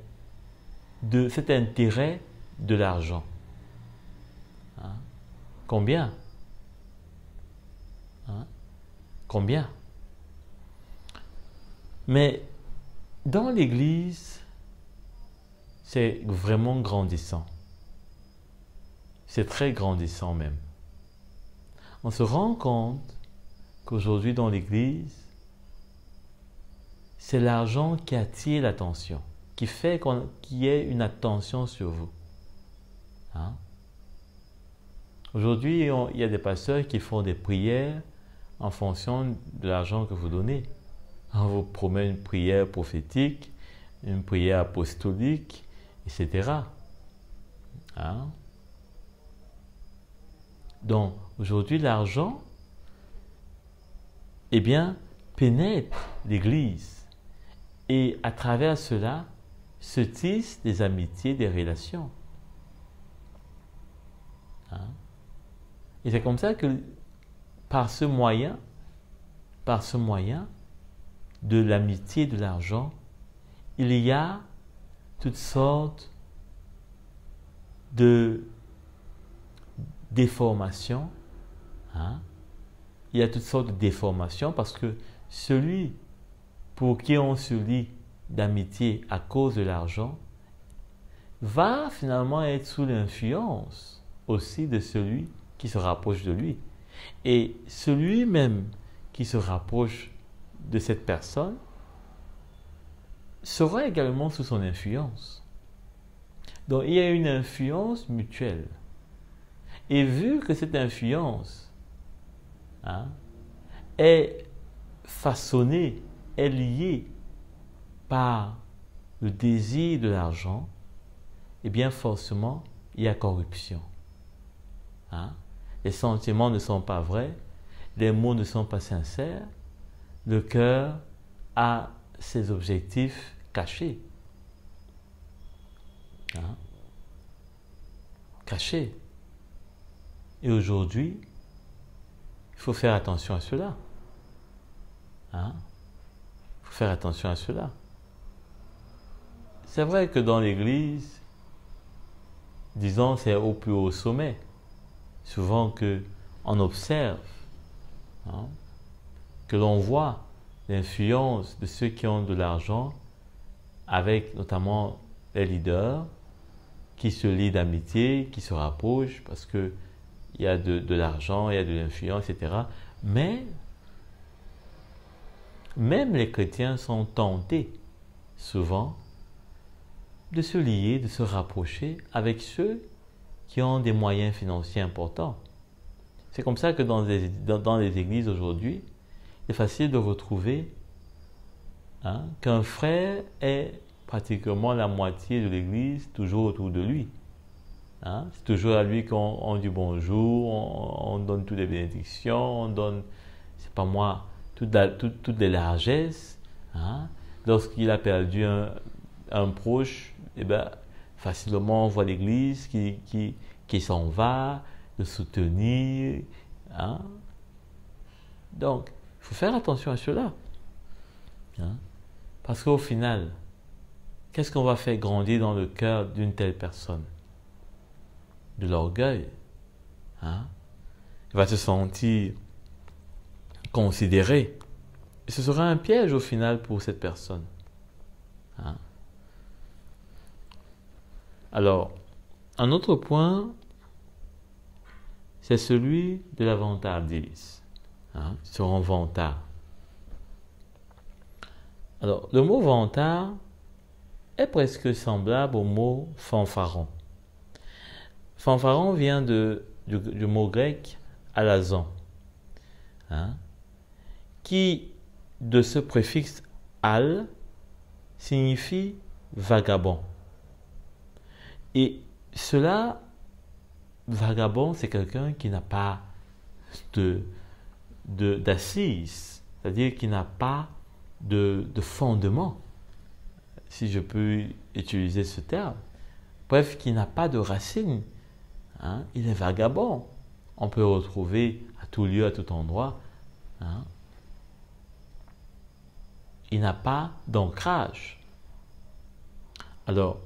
de cet intérêt de l'argent. Hein? Combien? Hein? Combien? Mais dans l'Église, c'est vraiment grandissant. C'est très grandissant même. On se rend compte qu'aujourd'hui dans l'Église, c'est l'argent qui attire l'attention, qui fait qu'il y ait une attention sur vous. Hein? Aujourd'hui, il y a des pasteurs qui font des prières en fonction de l'argent que vous donnez. On vous promet une prière prophétique, une prière apostolique, etc. Hein? Donc, aujourd'hui, l'argent, pénètre l'Église. Et à travers cela, se tissent des amitiés, des relations. Hein? Et c'est comme ça que, par ce moyen de l'amitié, de l'argent, il y a toutes sortes de déformations. Hein? Il y a toutes sortes de déformations parce que celui pour qui on se lie d'amitié à cause de l'argent va finalement être sous l'influence aussi de celui qui se rapproche de lui. Et celui même qui se rapproche de cette personne sera également sous son influence. Donc il y a une influence mutuelle. Et vu que cette influence, hein, est façonnée, est liée par le désir de l'argent, forcément, il y a corruption. Hein? Les sentiments ne sont pas vrais, les mots ne sont pas sincères, le cœur a ses objectifs cachés. Hein? Cachés. Et aujourd'hui, il faut faire attention à cela. Hein? Il faut faire attention à cela. C'est vrai que dans l'Église, disons, c'est au plus haut sommet. Souvent qu'on observe, hein, que l'on voit l'influence de ceux qui ont de l'argent avec notamment les leaders qui se lient d'amitié, qui se rapprochent parce qu'il y a de l'argent, il y a de l'influence, etc. Mais même les chrétiens sont tentés souvent de se lier, de se rapprocher avec ceux qui ont des moyens financiers importants. C'est comme ça que dans les églises aujourd'hui, il est facile de retrouver, hein, qu'un frère ait pratiquement la moitié de l'église toujours autour de lui. Hein? C'est toujours à lui qu'on dit bonjour, on donne toutes les bénédictions, on donne, c'est pas moi, toutes les largesses. Hein? Lorsqu'il a perdu un proche, facilement on voit l'église qui s'en va, le soutenir. Hein? Donc, il faut faire attention à cela. Hein? Parce qu'au final, qu'est-ce qu'on va faire grandir dans le cœur d'une telle personne? De l'orgueil. Hein? Il va se sentir considéré. Et ce sera un piège au final pour cette personne. Hein? Alors, un autre point, c'est celui de la vantardise. Hein? Ils seront vantards. Alors, le mot vantard est presque semblable au mot fanfaron. Fanfaron vient du mot grec alazon, hein, qui, de ce préfixe al, signifie vagabond. Et cela, vagabond, c'est quelqu'un qui n'a pas d'assise, c'est-à-dire qui n'a pas de fondement, si je peux utiliser ce terme. Bref, qui n'a pas de racine. Hein? Il est vagabond. On peut le retrouver à tout lieu, à tout endroit. Hein? Il n'a pas d'ancrage. Alors,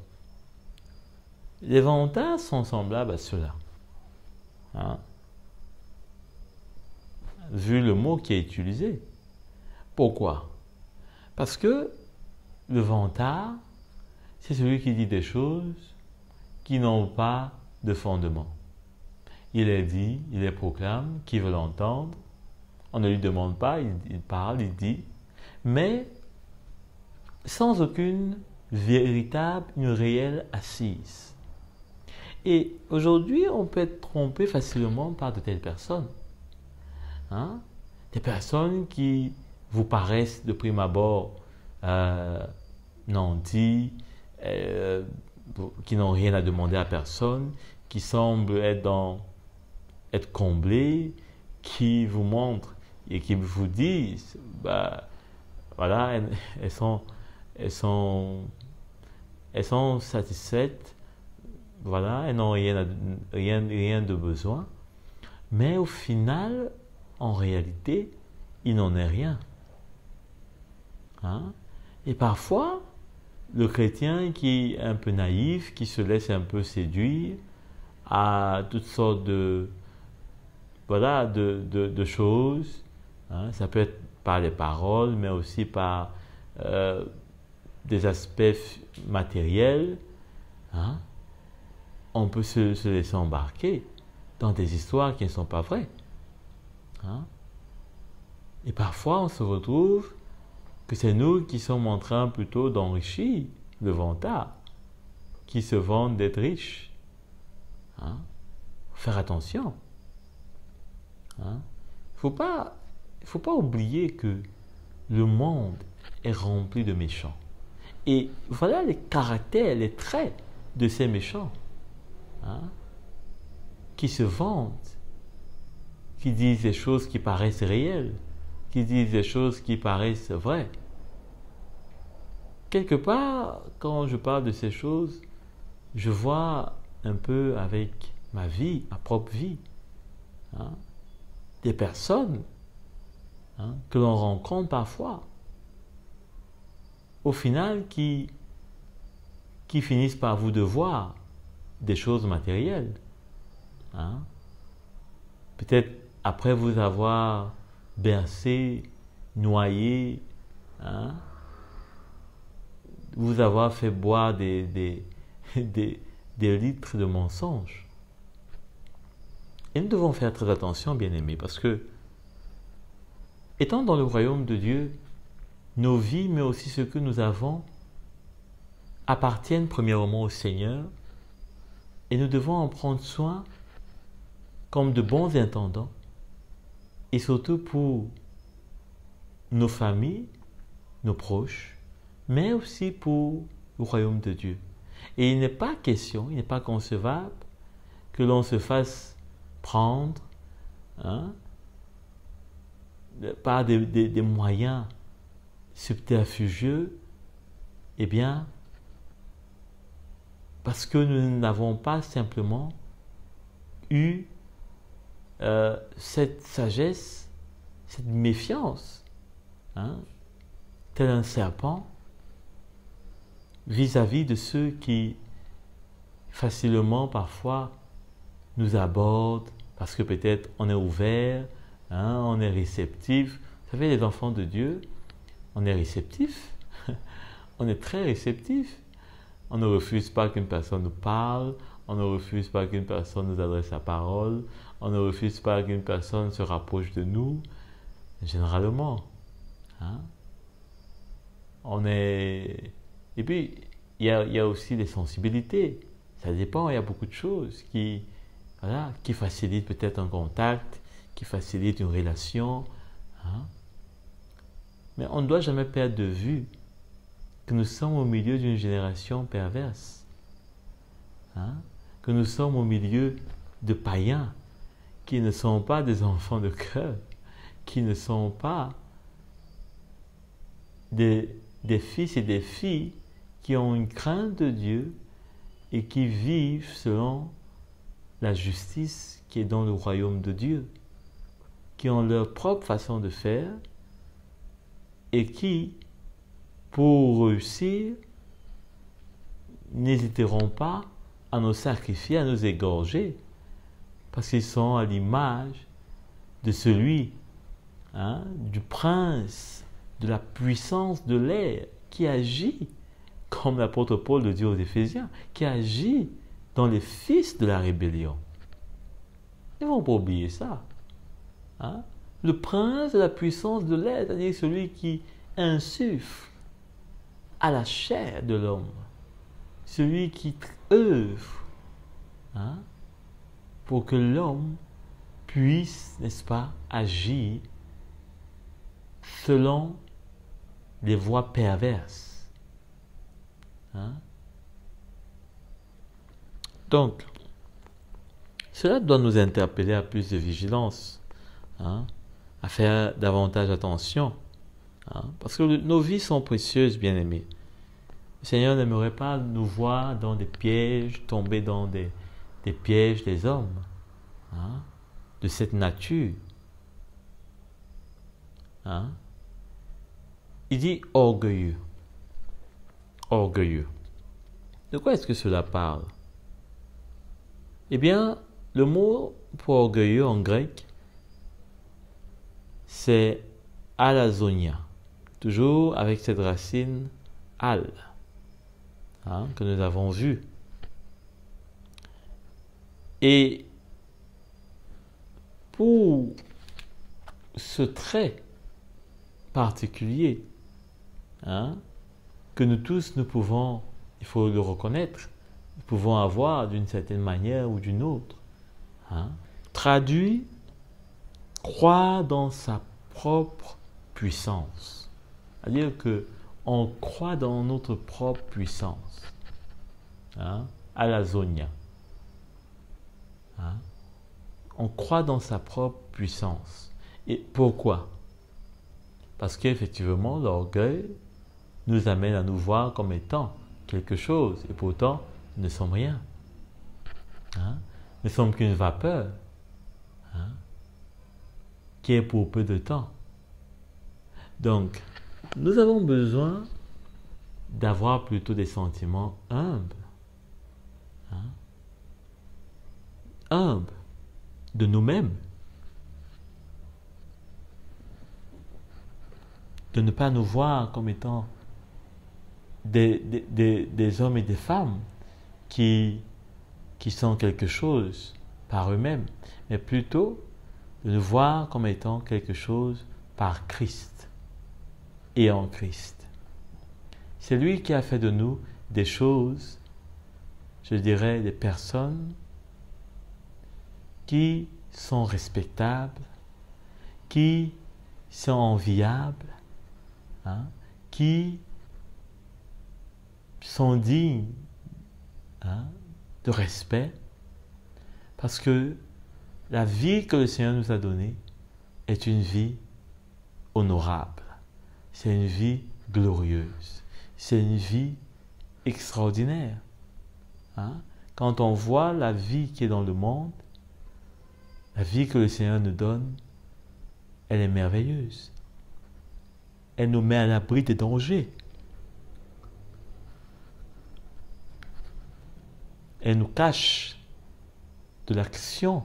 les vantards sont semblables à cela. Hein? Vu le mot qui est utilisé. Pourquoi? Parce que le vantard, c'est celui qui dit des choses qui n'ont pas de fondement. Il est dit, il les proclame, qui veut l'entendre. On ne lui demande pas, il parle, il dit, mais sans aucune véritable, une réelle assise. Et aujourd'hui, on peut être trompé facilement par de telles personnes. Hein? Des personnes qui vous paraissent de prime abord nantis, qui n'ont rien à demander à personne, qui semblent être comblés, qui vous montrent et qui vous disent, bah, voilà, elles sont satisfaites, voilà, elles n'ont rien de besoin, mais au final, en réalité, il n'en est rien. Hein? Et parfois, le chrétien qui est un peu naïf, qui se laisse un peu séduire à toutes sortes de choses. Hein? Ça peut être par les paroles, mais aussi par des aspects matériels. Hein? On peut se laisser embarquer dans des histoires qui ne sont pas vraies. Hein? Et parfois, on se retrouve que c'est nous qui sommes en train plutôt d'enrichir le vantard, qui se vantent d'être riches. Hein? Faut faire attention. Hein? Faut pas oublier que le monde est rempli de méchants. Et voilà les caractères, les traits de ces méchants. Hein? Qui se vantent, qui disent des choses qui paraissent réelles, qui disent des choses qui paraissent vraies. Quelque part, quand je parle de ces choses, je vois un peu avec ma vie, ma propre vie, hein, des personnes que l'on rencontre parfois, au final qui finissent par vous devoir des choses matérielles. Hein. Peut-être après vous avoir bercé, noyé, hein, vous avoir fait boire des litres de mensonges. Et nous devons faire très attention, bien-aimés, parce que, étant dans le royaume de Dieu, nos vies, mais aussi ce que nous avons, appartiennent premièrement au Seigneur, et nous devons en prendre soin comme de bons intendants, et surtout pour nos familles, nos proches, mais aussi pour le royaume de Dieu. Et il n'est pas question, il n'est pas concevable que l'on se fasse prendre par des moyens subterfugieux, eh bien, parce que nous n'avons pas simplement eu cette sagesse, cette méfiance, tel un serpent, vis-à-vis de ceux qui facilement parfois nous abordent parce que peut-être on est ouvert hein, on est réceptif. Vous savez, les enfants de Dieu, on est réceptif. On est très réceptif. On ne refuse pas qu'une personne nous parle. On ne refuse pas qu'une personne nous adresse la parole. On ne refuse pas qu'une personne se rapproche de nous. Généralement. Hein? On est... Et puis, il y a aussi des sensibilités. Ça dépend, il y a beaucoup de choses voilà, qui facilitent peut-être un contact, qui facilitent une relation. Hein? Mais on ne doit jamais perdre de vue que nous sommes au milieu d'une génération perverse. Hein? Que nous sommes au milieu de païens qui ne sont pas des enfants de cœur, qui ne sont pas des fils et des filles qui ont une crainte de Dieu et qui vivent selon la justice qui est dans le royaume de Dieu, qui ont leur propre façon de faire et qui, pour réussir, n'hésiteront pas à nous sacrifier, à nous égorger, parce qu'ils sont à l'image de celui, hein, du prince, de la puissance de l'air, qui agit, comme l'apôtre Paul le dit aux Éphésiens, qui agit dans les fils de la rébellion. Ils ne vont pas oublier ça. Hein? Le prince de la puissance de l'air, c'est-à-dire celui qui insuffle à la chair de l'homme, celui qui œuvre, hein, pour que l'homme puisse, n'est-ce pas, agir selon les voies perverses. Hein? Donc, cela doit nous interpeller à plus de vigilance, hein, à faire davantage attention, hein, parce que nos vies sont précieuses, bien-aimés. Le Seigneur n'aimerait pas nous voir dans des pièges, tomber dans des pièges des hommes, hein, de cette nature. Hein. Il dit orgueilleux. Orgueilleux. De quoi est-ce que cela parle? Eh bien, le mot pour orgueilleux en grec, c'est alazonia. Toujours avec cette racine al, hein, que nous avons vue. Et pour ce trait particulier, hein, que nous tous, nous pouvons, il faut le reconnaître, nous pouvons avoir d'une certaine manière ou d'une autre, hein, traduit, croire dans sa propre puissance. C'est-à-dire qu'on croit dans notre propre puissance, hein, alazonia. Hein? On croit dans sa propre puissance. Et pourquoi? Parce qu'effectivement, l'orgueil nous amène à nous voir comme étant quelque chose, et pourtant, nous ne sommes rien. Hein? Nous ne sommes qu'une vapeur, hein, qui est pour peu de temps. Donc, nous avons besoin d'avoir plutôt des sentiments humbles. Hein? Humbles de nous-mêmes. De ne pas nous voir comme étant des hommes et des femmes qui sont quelque chose par eux-mêmes, mais plutôt de nous voir comme étant quelque chose par Christ et en Christ. C'est lui qui a fait de nous des choses, je dirais, des personnes qui sont respectables, qui sont enviables, hein, qui sont dignes, hein, de respect, parce que la vie que le Seigneur nous a donnée est une vie honorable, c'est une vie glorieuse, c'est une vie extraordinaire. Hein? Quand on voit la vie qui est dans le monde, la vie que le Seigneur nous donne, elle est merveilleuse. Elle nous met à l'abri des dangers. Elle nous cache de l'action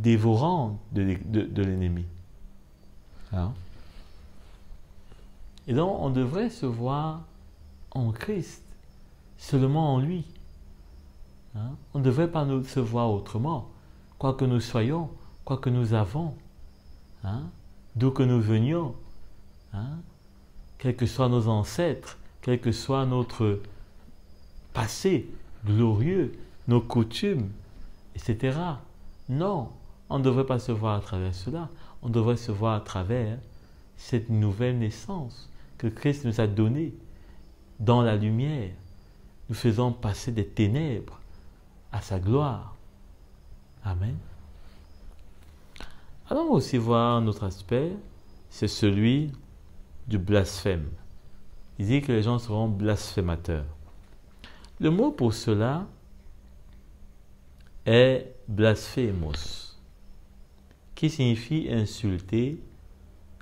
dévorante de l'ennemi. Hein? Et donc, on devrait se voir en Christ, seulement en lui. Hein? On ne devrait pas se voir autrement, quoi que nous soyons, quoi que nous avons, hein? D'où que nous venions, hein? Quels que soient nos ancêtres, quel que soit notre passé glorieux, nos coutumes, etc. Non, on ne devrait pas se voir à travers cela. On devrait se voir à travers cette nouvelle naissance que Christ nous a donnée dans la lumière, nous faisant passer des ténèbres à sa gloire. Amen. Allons aussi voir un autre aspect, c'est celui du blasphème. Il dit que les gens seront blasphémateurs. Le mot pour cela est blasphémos, qui signifie insulter,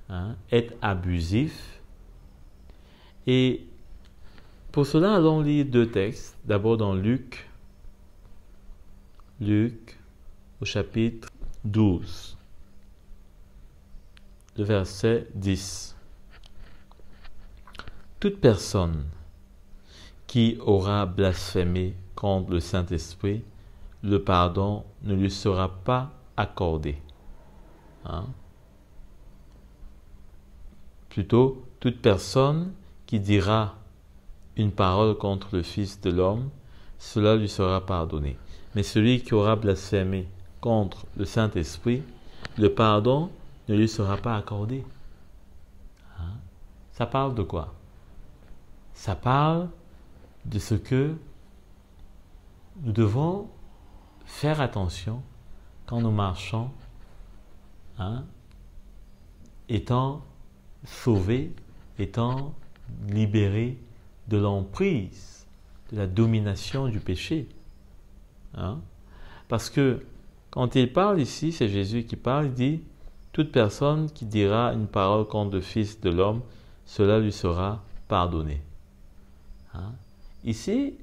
hein, être abusif. Et pour cela, allons lire deux textes. D'abord dans Luc au chapitre 12, le verset 10. Toute personne qui aura blasphémé contre le Saint-Esprit, le pardon ne lui sera pas accordé. Hein? Plutôt, toute personne qui dira une parole contre le Fils de l'homme, cela lui sera pardonné. Mais celui qui aura blasphémé contre le Saint-Esprit, le pardon ne lui sera pas accordé. Hein? Ça parle de quoi? Ça parle de ce que nous devons faire attention quand nous marchons, hein, étant sauvés, étant libérés de l'emprise, de la domination du péché. Hein? Parce que quand il parle ici, c'est Jésus qui parle, il dit « Toute personne qui dira une parole contre le Fils de l'homme, cela lui sera pardonné. » Hein? Ici,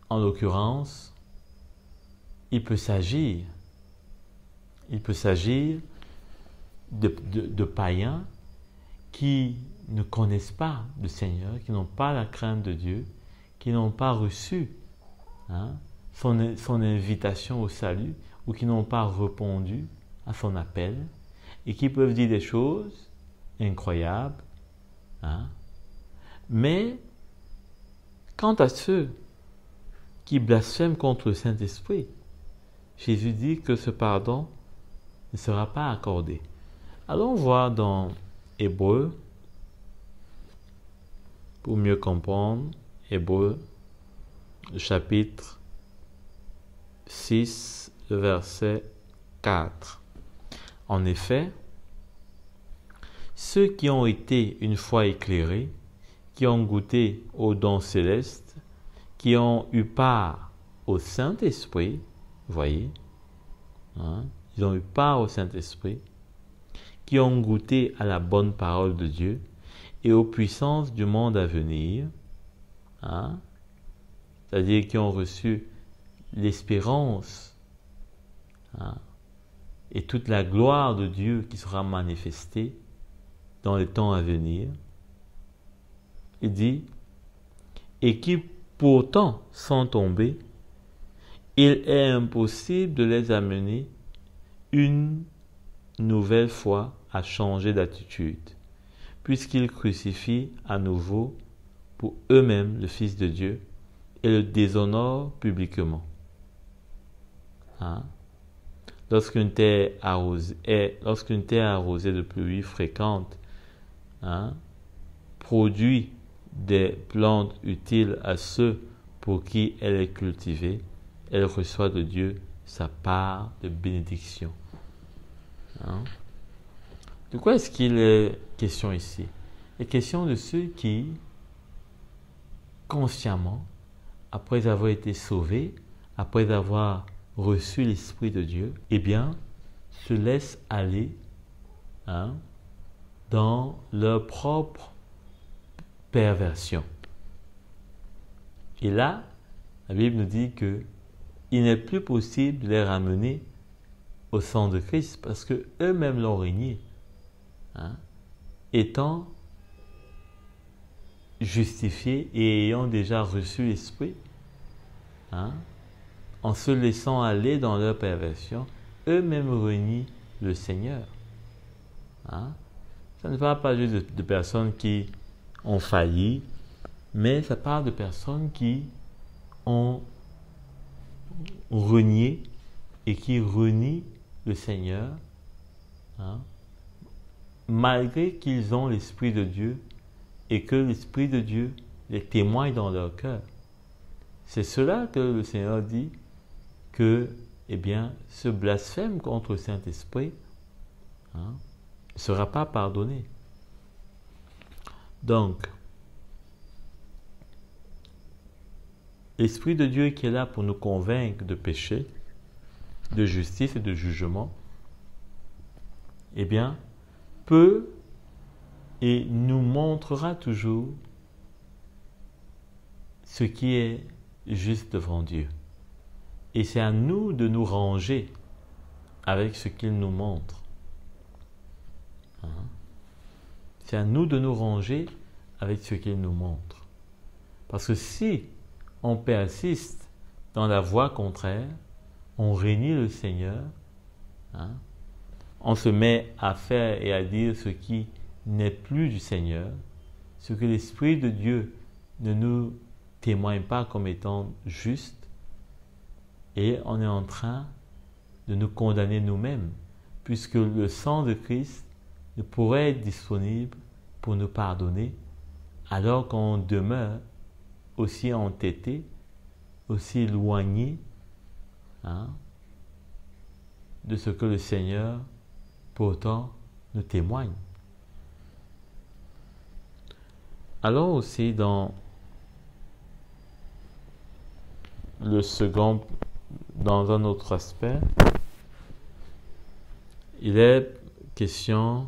en l'occurrence, il peut s'agir de païens qui ne connaissent pas le Seigneur, qui n'ont pas la crainte de Dieu, qui n'ont pas reçu, hein, son invitation au salut, ou qui n'ont pas répondu à son appel, et qui peuvent dire des choses incroyables. Hein. Mais, quant à ceux qui blasphèment contre le Saint-Esprit, Jésus dit que ce pardon ne sera pas accordé. Allons voir dans Hébreux, pour mieux comprendre, Hébreux, chapitre 6, le verset 4. En effet, ceux qui ont été une fois éclairés, qui ont goûté aux dons célestes, qui ont eu part au Saint-Esprit, voyez, hein, ils ont eu part au Saint-Esprit, qui ont goûté à la bonne parole de Dieu et aux puissances du monde à venir, hein, c'est-à-dire qui ont reçu l'espérance, hein, et toute la gloire de Dieu qui sera manifestée dans les temps à venir. Il dit, et qui pourtant sont tombés, il est impossible de les amener une nouvelle fois à changer d'attitude, puisqu'ils crucifient à nouveau pour eux-mêmes le Fils de Dieu et le déshonorent publiquement. Hein? Lorsqu'une terre arrosée de pluie fréquente, hein, produit des plantes utiles à ceux pour qui elle est cultivée, elle reçoit de Dieu sa part de bénédiction. Hein? De quoi est-ce qu'il est question ici? Il est question de ceux qui, consciemment, après avoir été sauvés, après avoir reçu l'Esprit de Dieu, eh bien, se laissent aller, hein, dans leur propre perversion. Et là, la Bible nous dit que il n'est plus possible de les ramener au sang de Christ parce que eux-mêmes l'ont régné, hein, étant justifiés et ayant déjà reçu l'Esprit, hein, en se laissant aller dans leur perversion, eux-mêmes renient le Seigneur. Hein. Ça ne parle pas juste de personnes qui ont failli, mais ça parle de personnes qui ont renié et qui renient le Seigneur, hein, malgré qu'ils ont l'Esprit de Dieu et que l'Esprit de Dieu les témoigne dans leur cœur. C'est cela que le Seigneur dit que, eh bien, ce blasphème contre le Saint-Esprit, hein, ne sera pas pardonné. Donc, l'Esprit de Dieu qui est là pour nous convaincre de péché, de justice et de jugement, eh bien, peut et nous montrera toujours ce qui est juste devant Dieu. Et c'est à nous de nous ranger avec ce qu'il nous montre. Hein? C'est à nous de nous ranger avec ce qu'il nous montre. Parce que si on persiste dans la voie contraire, on renie le Seigneur, hein? On se met à faire et à dire ce qui n'est plus du Seigneur, ce que l'Esprit de Dieu ne nous témoigne pas comme étant juste, et on est en train de nous condamner nous-mêmes, puisque le sang de Christ ne pourrait être disponible pour nous pardonner, alors qu'on demeure aussi entêté, aussi éloigné, hein, de ce que le Seigneur pourtant nous témoigne. Allons aussi dans dans un autre aspect, il est question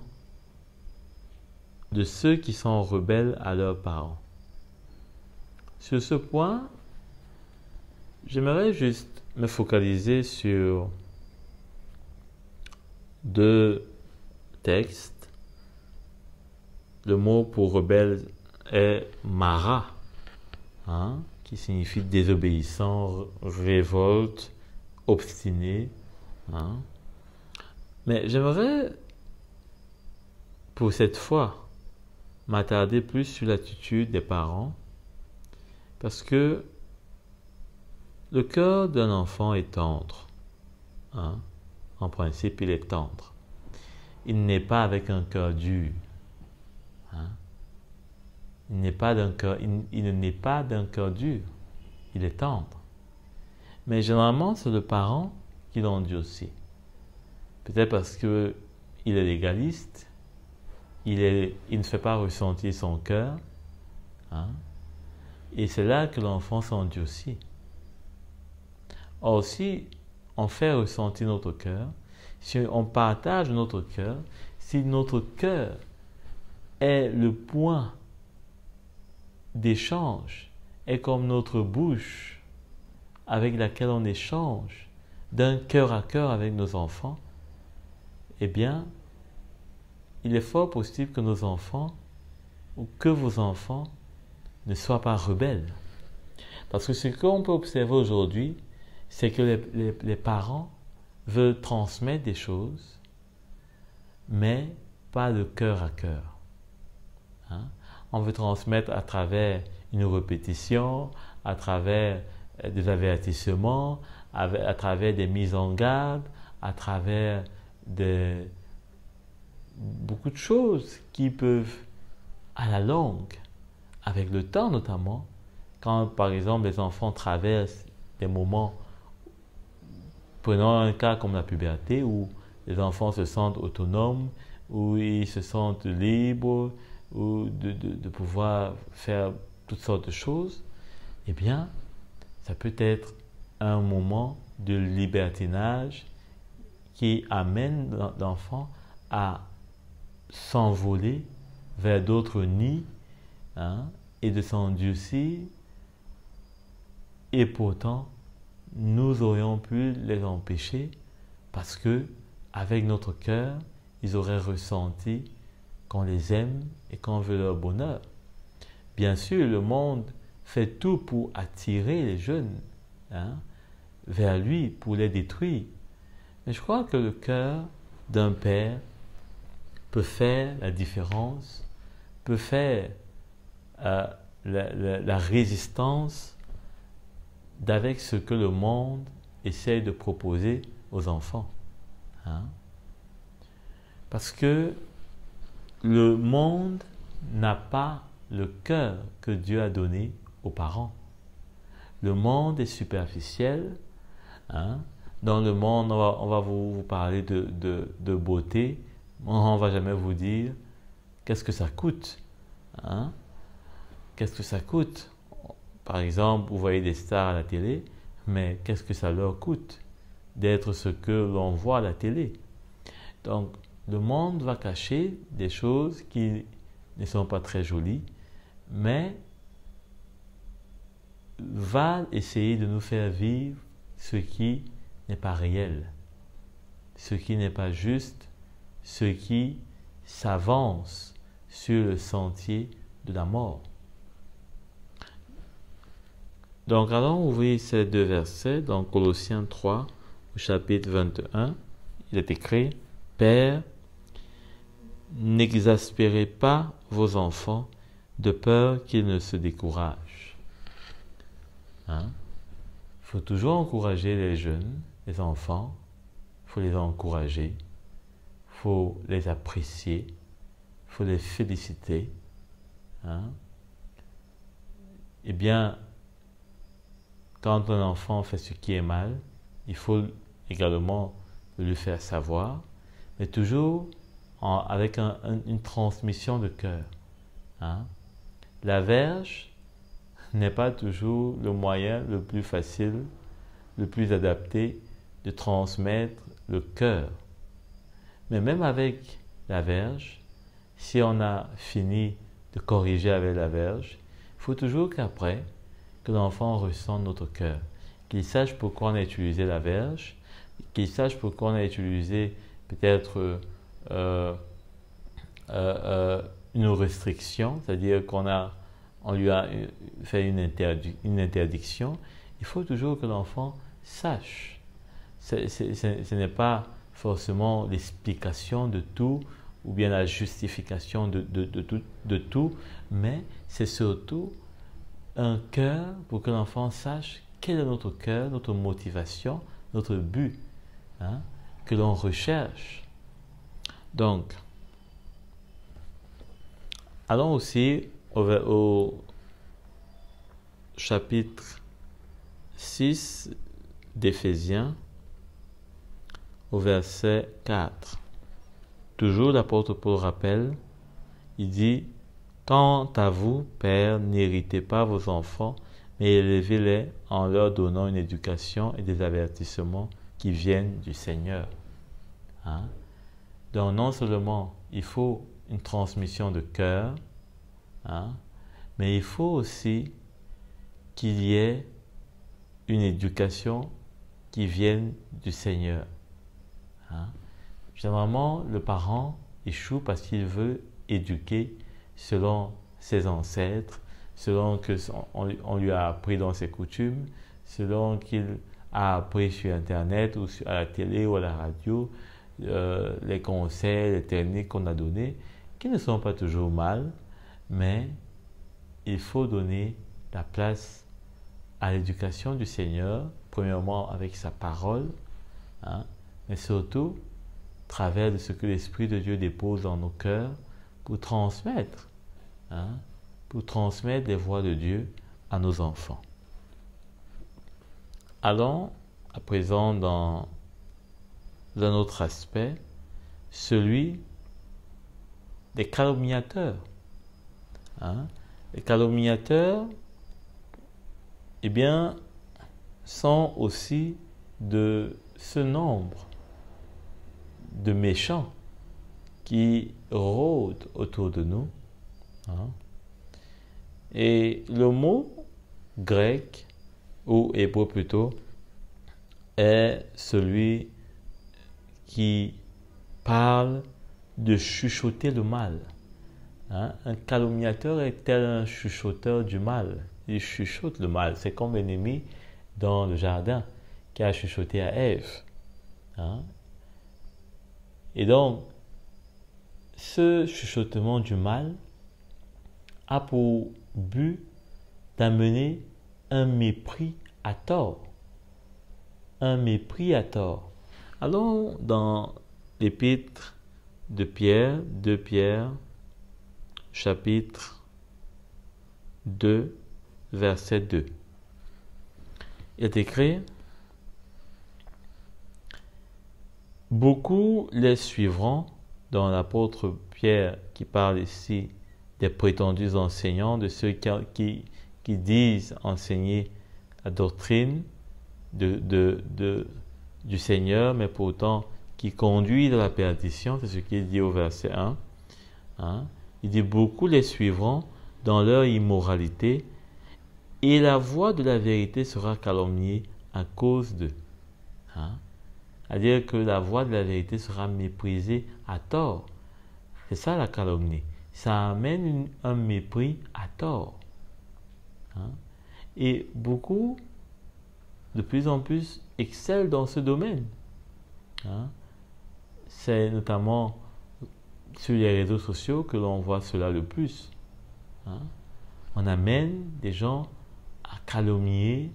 de ceux qui sont rebelles à leurs parents. Sur ce point, j'aimerais juste me focaliser sur deux textes. Le mot pour rebelle est mara, hein, qui signifie désobéissant, révolte, obstiné. Hein. Mais j'aimerais, pour cette fois, m'attarder plus sur l'attitude des parents, parce que le cœur d'un enfant est tendre. Hein. En principe, il est tendre. Il n'est pas avec un cœur dur. Hein. Il ne naît pas d'un cœur dur. Il est tendre. Mais généralement, c'est le parent qui l'endurcit. Peut-être parce qu'il est légaliste, il ne fait pas ressentir son cœur. Hein, et c'est là que l'enfant s'endurcit. Or, si on fait ressentir notre cœur, si on partage notre cœur, si notre cœur est le point d'échange, est comme notre bouche avec laquelle on échange d'un cœur à cœur avec nos enfants, eh bien, il est fort possible que nos enfants ou que vos enfants ne soient pas rebelles. Parce que ce qu'on peut observer aujourd'hui, c'est que les parents veulent transmettre des choses, mais pas de cœur à cœur. Hein? On veut transmettre à travers une répétition, à travers des avertissements, à travers des mises en garde, à travers beaucoup de choses qui peuvent, à la longue, avec le temps notamment, quand par exemple les enfants traversent des moments, prenons un cas comme la puberté, où les enfants se sentent autonomes, où ils se sentent libres, ou de pouvoir faire toutes sortes de choses, eh bien, ça peut être un moment de libertinage qui amène l'enfant à s'envoler vers d'autres nids, hein, et de s'endurcir, et pourtant, nous aurions pu les empêcher parce que avec notre cœur, ils auraient ressenti qu'on les aime et qu'on veut leur bonheur. Bien sûr, le monde fait tout pour attirer les jeunes vers lui, pour les détruire. Mais je crois que le cœur d'un père peut faire la différence, peut faire la résistance d'avec ce que le monde essaie de proposer aux enfants. Parce que le monde n'a pas le cœur que Dieu a donné aux parents. Le monde est superficiel. Dans le monde, on va vous parler de beauté. On ne va jamais vous dire qu'est-ce que ça coûte. Qu'est-ce que ça coûte? Par exemple, vous voyez des stars à la télé, mais qu'est-ce que ça leur coûte d'être ce que l'on voit à la télé? Donc, le monde va cacher des choses qui ne sont pas très jolies, mais va essayer de nous faire vivre ce qui n'est pas réel, ce qui n'est pas juste, ce qui s'avance sur le sentier de la mort. Donc, allons ouvrir ces deux versets dans Colossiens 3, au chapitre 21. Il est écrit: Père, n'exaspérez pas vos enfants de peur qu'ils ne se découragent. Il faut toujours encourager les jeunes, les enfants. Il faut les encourager. Il faut les apprécier. Il faut les féliciter. Eh bien, quand un enfant fait ce qui est mal, il faut également le lui faire savoir, mais toujours avec une transmission de cœur. La verge n'est pas toujours le moyen le plus facile, le plus adapté de transmettre le cœur. Mais même avec la verge, si on a fini de corriger avec la verge, il faut toujours qu'après, que l'enfant ressente notre cœur, qu'il sache pourquoi on a utilisé la verge, qu'il sache pourquoi on a utilisé peut-être une restriction, c'est-à-dire on lui a fait une interdiction. Il faut toujours que l'enfant sache. Ce n'est pas forcément l'explication de tout ou bien la justification de tout, mais c'est surtout un cœur pour que l'enfant sache quel est notre cœur, notre motivation, notre but que l'on recherche. Donc, allons aussi au chapitre 6 d'Éphésiens, au verset 4. Toujours l'apôtre Paul rappelle, il dit: Quant à vous, pères, n'héritez pas vos enfants, mais élevez-les en leur donnant une éducation et des avertissements qui viennent du Seigneur. Donc non seulement il faut une transmission de cœur, mais il faut aussi qu'il y ait une éducation qui vienne du Seigneur. Généralement, le parent échoue parce qu'il veut éduquer selon ses ancêtres, selon que on lui a appris dans ses coutumes, selon qu'il a appris sur Internet ou à la télé ou à la radio, les conseils, les techniques qu'on a donnés, qui ne sont pas toujours mal, mais il faut donner la place à l'éducation du Seigneur, premièrement avec sa parole, mais surtout à travers de ce que l'Esprit de Dieu dépose dans nos cœurs pour transmettre les voies de Dieu à nos enfants. Allons à présent dans un autre aspect, celui des calomniateurs. Les calomniateurs, eh bien, sont aussi de ce nombre de méchants qui rôdent autour de nous. Et le mot grec, ou hébreu plutôt, est celui qui parle de chuchoter le mal. Hein? Un calomniateur est tel un chuchoteur du mal. Il chuchote le mal. C'est comme l'ennemi dans le jardin qui a chuchoté à Ève. Hein? Et donc, ce chuchotement du mal a pour but d'amener un mépris à tort. Un mépris à tort. Allons dans l'épître de Pierre, 2 Pierre, chapitre 2, verset 2. Il est écrit: beaucoup les suivront, dans l'apôtre Pierre qui parle ici des prétendus enseignants, de ceux qui disent enseigner la doctrine du Seigneur, mais pourtant qui conduit à la perdition. C'est ce qu'il dit au verset 1. Hein? Il dit: beaucoup les suivront dans leur immoralité, et la voix de la vérité sera calomniée à cause d'eux. Hein? C'est-à-dire que la voix de la vérité sera méprisée à tort. C'est ça la calomnie. Ça amène un mépris à tort. Hein? Et beaucoup, de plus en plus, excellent dans ce domaine. Hein? C'est notamment sur les réseaux sociaux que l'on voit cela le plus. Hein? On amène des gens à calomnier,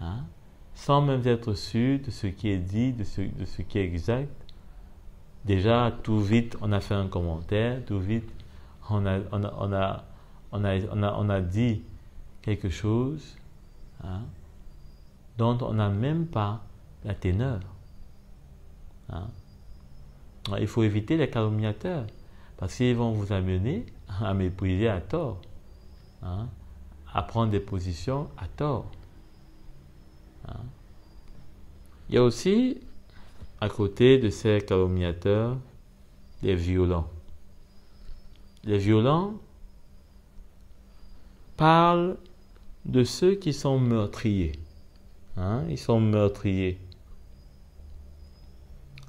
hein? Sans même être sûr de ce qui est dit, de ce qui est exact. Déjà, tout vite, on a fait un commentaire, tout vite, on a dit quelque chose, hein, dont on n'a même pas la teneur. Hein. Il faut éviter les calomniateurs, parce qu'ils vont vous amener à mépriser à tort, hein, à prendre des positions à tort. Hein. Il y a aussi, à côté de ces calomniateurs, les violents. Les violents parlent de ceux qui sont meurtriers. Hein? Ils sont meurtriers.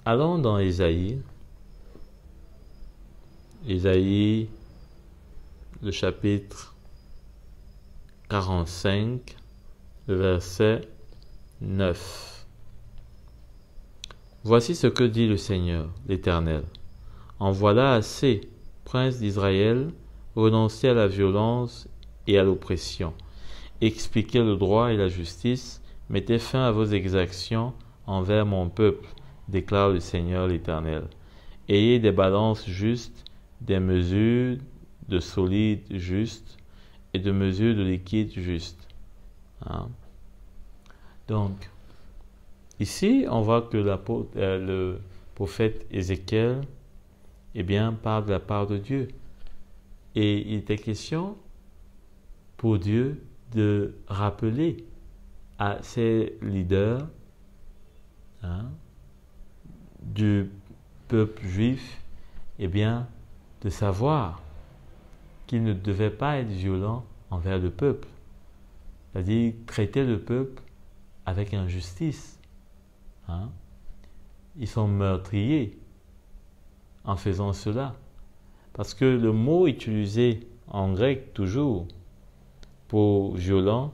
Allons dans Ésaïe. Ésaïe, le chapitre 45, le verset 9. Voici ce que dit le Seigneur, l'Éternel. En voilà assez, princes d'Israël, renoncez à la violence et à l'oppression. Expliquez le droit et la justice, mettez fin à vos exactions envers mon peuple, déclare le Seigneur l'Éternel. Ayez des balances justes, des mesures de solide justes et de mesures de liquide justes. Hein? Donc, ici, on voit que le prophète Ézéchiel, parle de la part de Dieu. Et il était question pour Dieu de rappeler à ses leaders, hein, du peuple juif, de savoir qu'ils ne devaient pas être violents envers le peuple. C'est-à-dire traiter le peuple avec injustice. Hein? Ils sont meurtriers en faisant cela. Parce que le mot utilisé en grec toujours pour violent,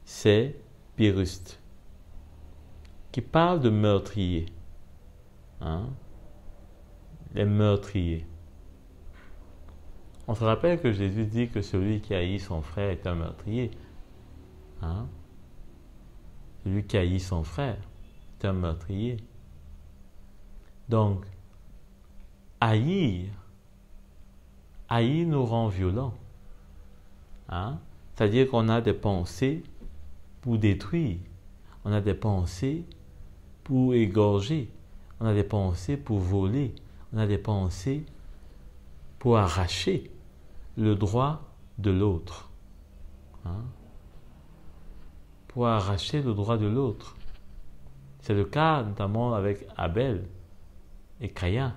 c'est pyruste, qui parle de meurtrier. Hein? Les meurtriers. On se rappelle que Jésus dit que celui qui haït son frère est un meurtrier. Hein? Celui qui haït son frère est un meurtrier. Donc, haïr nous rend violents. Hein? C'est-à-dire qu'on a des pensées pour détruire. On a des pensées pour égorger. On a des pensées pour voler. On a des pensées pour arracher le droit de l'autre. Hein? Pour arracher le droit de l'autre. C'est le cas notamment avec Abel et Caïn.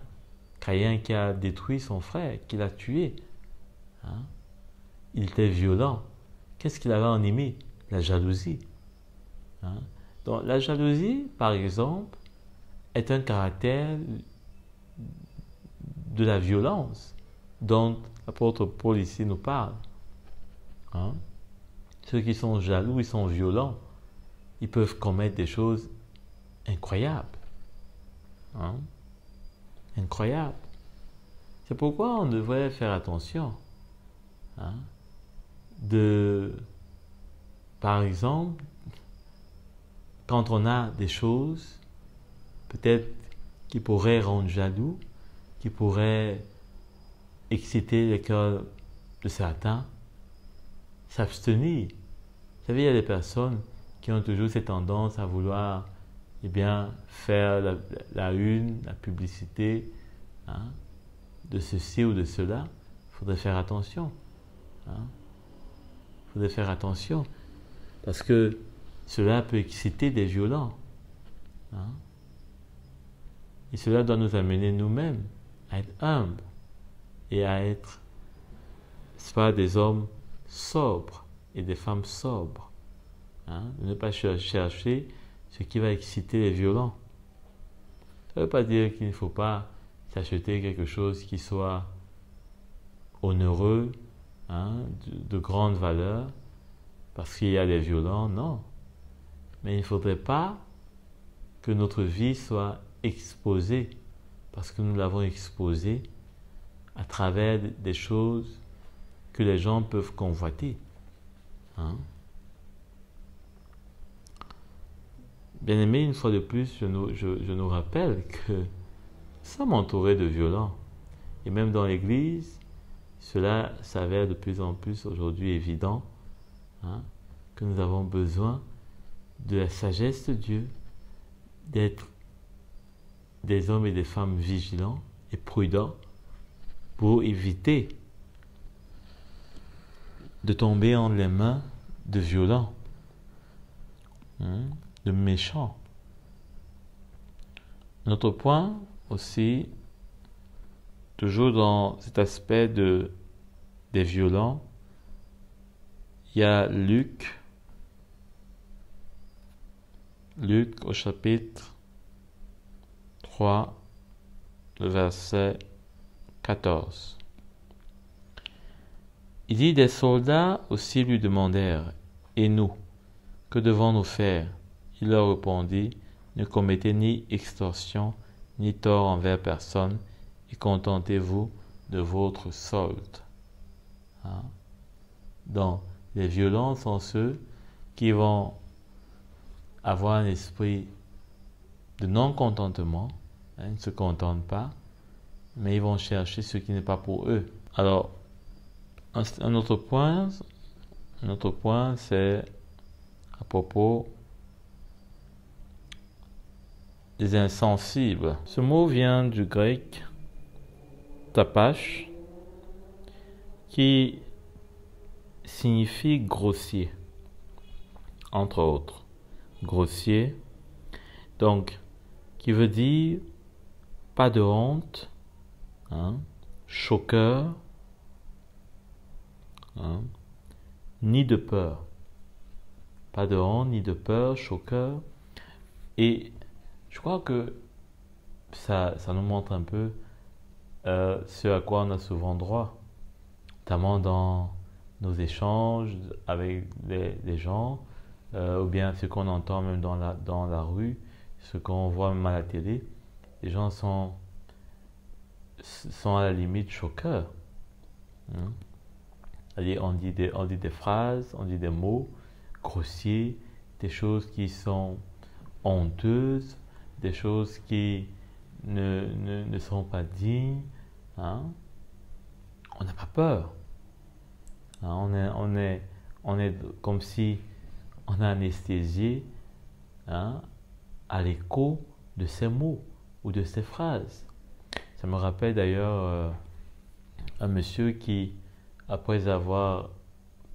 Caïn qui a détruit son frère, qui l'a tué. Hein? Il était violent. Qu'est-ce qu'il avait animé? La jalousie. Hein? Donc la jalousie, par exemple, est un caractère de la violence dont l'apôtre Paul ici nous parle. Hein? Ceux qui sont jaloux, ils sont violents. Ils peuvent commettre des choses incroyables. Hein? Incroyables. C'est pourquoi on devrait faire attention. Hein? Par exemple, quand on a des choses, peut-être qui pourraient rendre jaloux, qui pourraient exciter le cœur de certains, s'abstenir. Vous savez, il y a des personnes qui ont toujours cette tendance à vouloir faire la une, la publicité, hein, de ceci ou de cela. Il faudrait faire attention. Hein. Il faudrait faire attention. Parce que cela peut exciter des violents. Hein. Et cela doit nous amener nous-mêmes à être humbles et à être, n'est-ce pas, des hommes sobres et des femmes sobres. Hein? Ne pas chercher ce qui va exciter les violents. Ça ne veut pas dire qu'il ne faut pas s'acheter quelque chose qui soit onéreux, hein, de grande valeur, parce qu'il y a des violents, non. Mais il ne faudrait pas que notre vie soit exposée, parce que nous l'avons exposée à travers des choses que les gens peuvent convoiter. Hein? Bien aimé, une fois de plus, je nous rappelle que nous sommes entourés de violents. Et même dans l'Église, cela s'avère de plus en plus aujourd'hui évident, hein, que nous avons besoin de la sagesse de Dieu, d'être des hommes et des femmes vigilants et prudents pour éviter de tomber entre les mains de violents, hein, de méchants. Notre point aussi, toujours dans cet aspect des violents, il y a Luc au chapitre 3, le verset 14. Il dit, des soldats aussi lui demandèrent, et nous, que devons-nous faire? Il leur répondit, ne commettez ni extorsion, ni tort envers personne, et contentez-vous de votre solde. Hein? Donc, les violents sont ceux qui vont avoir un esprit de non-contentement, hein, ils ne se contentent pas, mais ils vont chercher ce qui n'est pas pour eux. Alors, un autre point, c'est à propos des insensibles. Ce mot vient du grec tapash, qui signifie grossier, entre autres. Grossier, donc, qui veut dire pas de honte, hein, choqueur, hein, ni de peur. Pas de honte, ni de peur, choqueur. Et je crois que ça nous montre un peu ce à quoi on a souvent droit, notamment dans nos échanges avec les gens, ou bien ce qu'on entend même dans la rue, ce qu'on voit même à la télé. Les gens sont à la limite choqueurs. Hein? On dit des phrases, on dit des mots grossiers, des choses qui sont honteuses, des choses qui ne sont pas dignes. Hein? On n'a pas peur. Hein? On est comme si on a anesthésié, hein, à l'écho de ces mots ou de ces phrases. Ça me rappelle d'ailleurs un monsieur qui, après avoir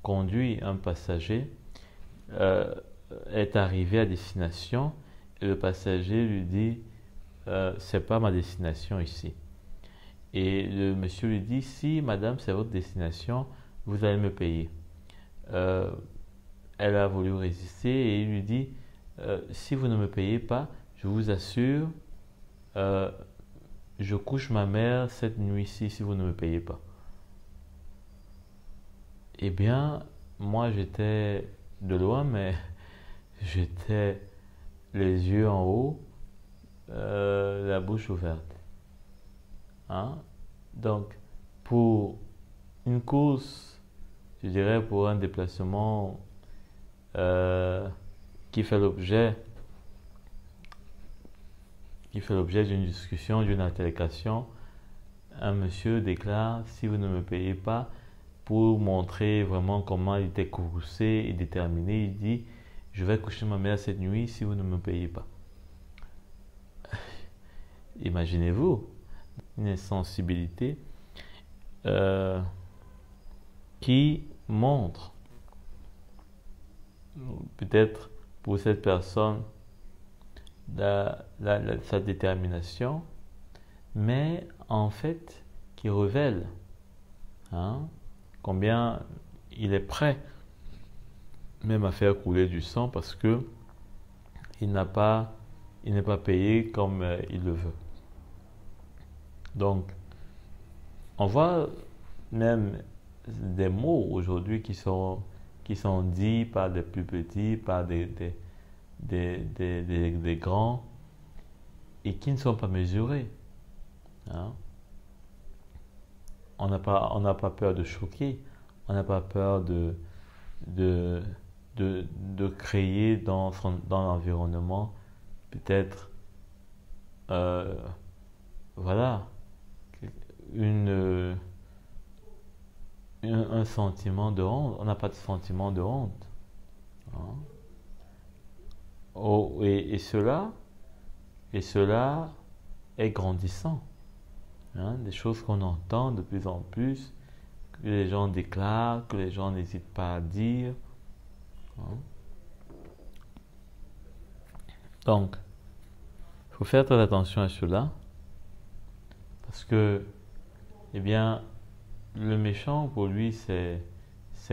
conduit un passager, est arrivé à destination et le passager lui dit c'est pas ma destination ici. Et le monsieur lui dit, si madame c'est votre destination, vous allez me payer. Elle a voulu résister et il lui dit, si vous ne me payez pas, je vous assure euh, je couche ma mère cette nuit-ci si vous ne me payez pas. Eh bien, moi j'étais de loin, mais j'étais les yeux en haut, la bouche ouverte. Hein? Donc, pour une course, je dirais pour un déplacement euh, qui fait l'objet d'une discussion, d'une altercation, un monsieur déclare si vous ne me payez pas, pour montrer vraiment comment il était courroucé et déterminé, il dit je vais coucher ma mère cette nuit si vous ne me payez pas. Imaginez-vous une insensibilité euh, qui montre peut-être pour cette personne sa détermination, mais en fait qui révèle hein, combien il est prêt même à faire couler du sang parce que il n'est pas payé comme il le veut. Donc, on voit même des mots aujourd'hui qui sont dits par des plus petits, par des grands, et qui ne sont pas mesurés. Hein. On n'a pas peur de choquer, on n'a pas peur de, de créer dans l'environnement peut-être voilà une, un sentiment de honte. On n'a pas de sentiment de honte. Hein. Oh, et cela est grandissant. Hein, des choses qu'on entend de plus en plus, que les gens déclarent, que les gens n'hésitent pas à dire. Hein. Donc, il faut faire très attention à cela, parce que, eh bien, le méchant, pour lui, c'est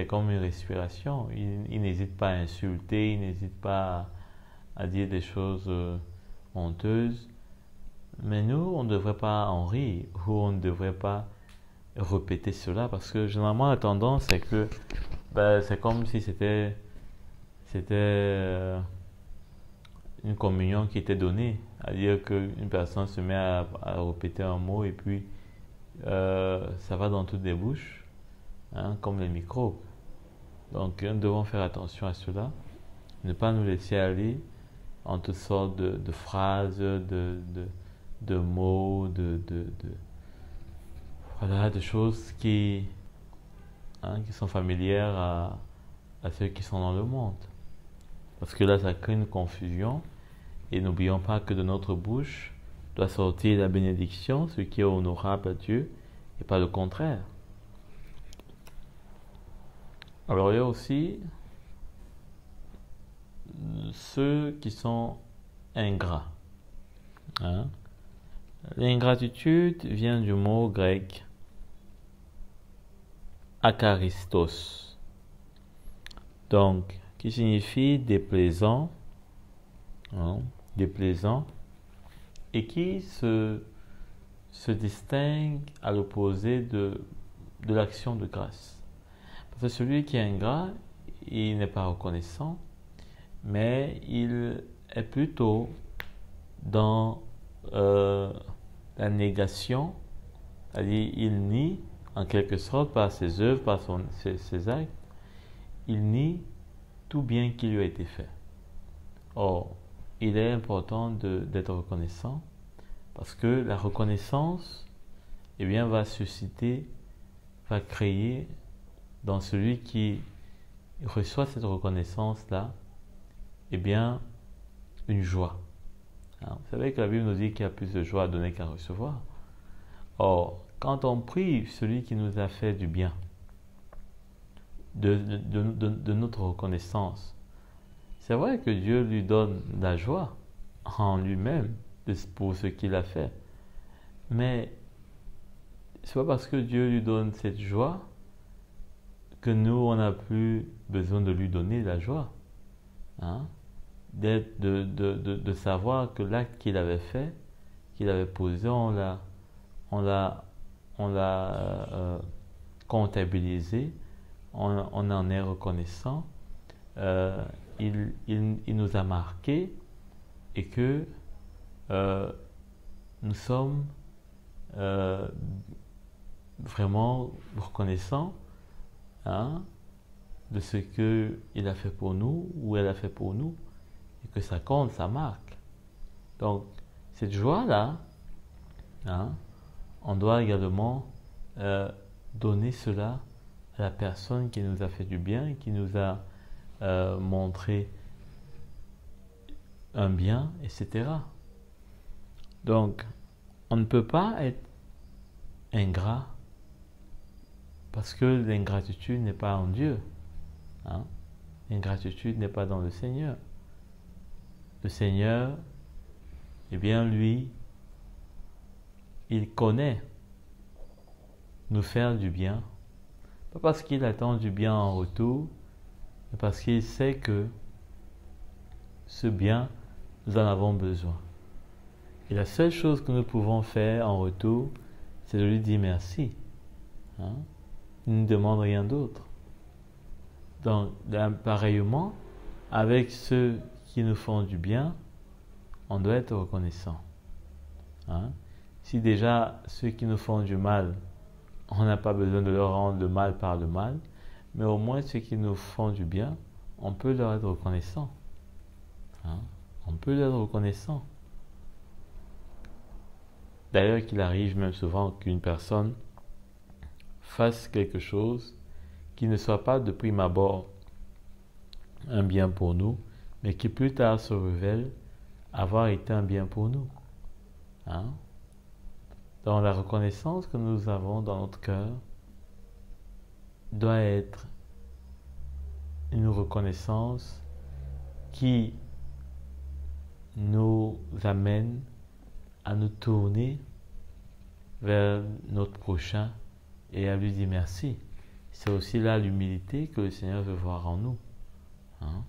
comme une respiration. Il n'hésite pas à insulter, il n'hésite pas à dire des choses honteuses. Mais nous, on ne devrait pas en rire ou on ne devrait pas répéter cela parce que généralement la tendance c'est que c'est comme si c'était une communion qui était donnée, à dire qu'une personne se met à répéter un mot et puis ça va dans toutes les bouches, hein, comme les microbes. Donc nous devons faire attention à cela, ne pas nous laisser aller en toutes sortes de phrases, de mots, voilà, de choses qui sont familières à ceux qui sont dans le monde. Parce que là, ça crée une confusion. Et n'oublions pas que de notre bouche doit sortir la bénédiction, ce qui est honorable à Dieu, et pas le contraire. Alors il y a aussi ceux qui sont ingrats. Hein? L'ingratitude vient du mot grec akaristos, donc qui signifie déplaisant, hein, déplaisant, et qui se distingue à l'opposé de l'action de grâce. Parce que celui qui est ingrat, il n'est pas reconnaissant, mais il est plutôt dans la négation, c'est-à-dire il nie en quelque sorte par ses œuvres, par ses actes, il nie tout bien qui lui a été fait. Or, il est important d'être reconnaissant parce que la reconnaissance eh bien, va susciter, va créer dans celui qui reçoit cette reconnaissance-là eh bien, une joie. Vous savez que la Bible nous dit qu'il y a plus de joie à donner qu'à recevoir. Or, quand on prive celui qui nous a fait du bien de notre reconnaissance, c'est vrai que Dieu lui donne la joie en lui-même pour ce qu'il a fait. Mais c'est pas parce que Dieu lui donne cette joie que nous, on n'a plus besoin de lui donner la joie. De savoir que l'acte qu'il avait fait, qu'il avait posé, on l'a comptabilisé, on en est reconnaissant. Il nous a marqué et que nous sommes vraiment reconnaissants, hein, de ce qu'il a fait pour nous ou elle a fait pour nous, et que ça compte, ça marque. Donc cette joie-là, hein, on doit également donner cela à la personne qui nous a fait du bien, qui nous a montré un bien, etc. Donc, on ne peut pas être ingrat parce que l'ingratitude n'est pas en Dieu. Hein? L'ingratitude n'est pas dans le Seigneur. Le Seigneur, eh bien, lui, il connaît nous faire du bien. Pas parce qu'il attend du bien en retour, mais parce qu'il sait que ce bien, nous en avons besoin. Et la seule chose que nous pouvons faire en retour, c'est de lui dire merci. Hein? Il ne demande rien d'autre. Donc, pareillement, avec ceux qui nous font du bien, on doit être reconnaissant. Hein? Si déjà ceux qui nous font du mal, on n'a pas besoin de leur rendre le mal par le mal, mais au moins ceux qui nous font du bien, on peut leur être reconnaissant. Hein? On peut leur être reconnaissant. D'ailleurs, qu'il arrive même souvent qu'une personne fasse quelque chose qui ne soit pas de prime abord un bien pour nous, mais qui plus tard se révèle avoir été un bien pour nous. Hein? Donc la reconnaissance que nous avons dans notre cœur doit être une reconnaissance qui nous amène à nous tourner vers notre prochain et à lui dire merci. C'est aussi là l'humilité que le Seigneur veut voir en nous. Hein?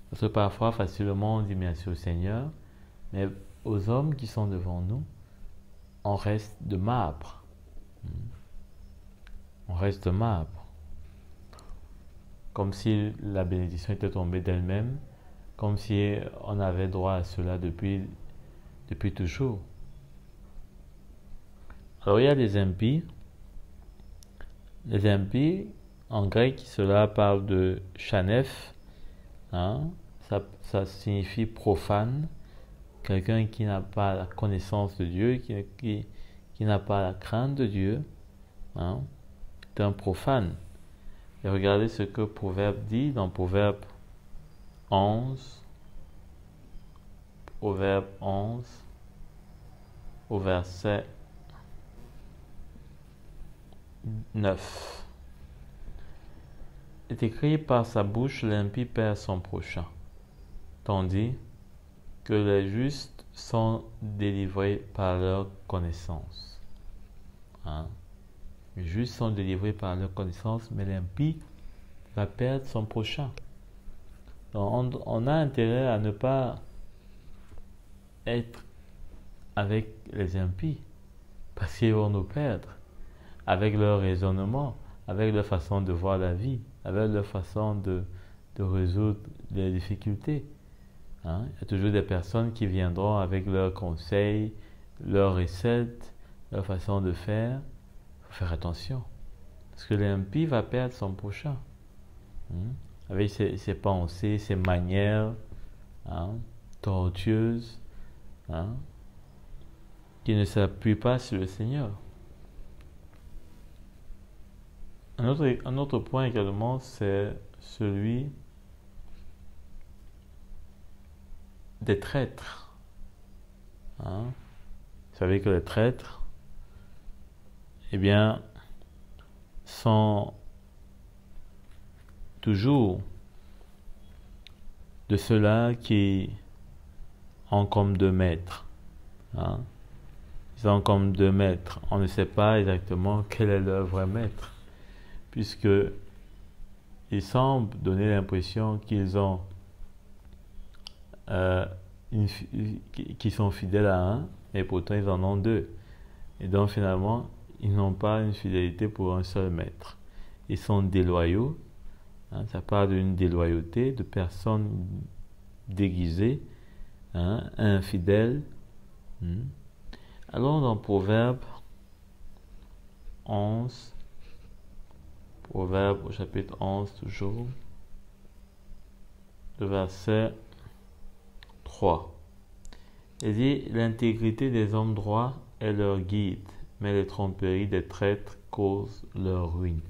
Parce que parfois, facilement, on dit merci au Seigneur, mais aux hommes qui sont devant nous, on reste de marbre. On reste de marbre. Comme si la bénédiction était tombée d'elle-même, comme si on avait droit à cela depuis toujours. Alors il y a les impies. Les impies, en grec, cela parle de chanef. Hein? Ça signifie profane. Quelqu'un qui n'a pas la connaissance de Dieu, qui n'a pas la crainte de Dieu. Hein? C'est un profane. Et regardez ce que Proverbe dit dans Proverbe 11. Proverbe 11, au verset 9. Il est écrit: par sa bouche, l'impie perd son prochain, tandis que les justes sont délivrés par leur connaissance. Hein? Les justes sont délivrés par leur connaissance, mais l'impie va perdre son prochain. Donc on a intérêt à ne pas être avec les impies, parce qu'ils vont nous perdre avec leur raisonnement, avec leur façon de voir la vie, avec leur façon de résoudre les difficultés. Hein? Il y a toujours des personnes qui viendront avec leurs conseils, leurs recettes, leur façon de faire. Il faut faire attention, parce que l'impie va perdre son prochain. Avec ses pensées, ses manières, hein, tortueuses, hein, qui ne s'appuient pas sur le Seigneur. Un autre point également, c'est celui des traîtres. Hein? Vous savez que les traîtres, eh bien, sont toujours de ceux-là qui ont comme deux maîtres. Hein? Ils ont comme deux maîtres. On ne sait pas exactement quel est leur vrai maître, puisque il semble donner l'impression qu'ils ont qu'ils sont fidèles à un, mais pourtant ils en ont deux. Et donc finalement, ils n'ont pas une fidélité pour un seul maître. Ils sont déloyaux, hein, ça parle d'une déloyauté, de personnes déguisées, hein, infidèles. Allons dans Proverbe 11, Proverbe au chapitre 11 toujours, le verset 3. Il dit, l'intégrité des hommes droits est leur guide, mais les tromperies des traîtres causent leur ruine.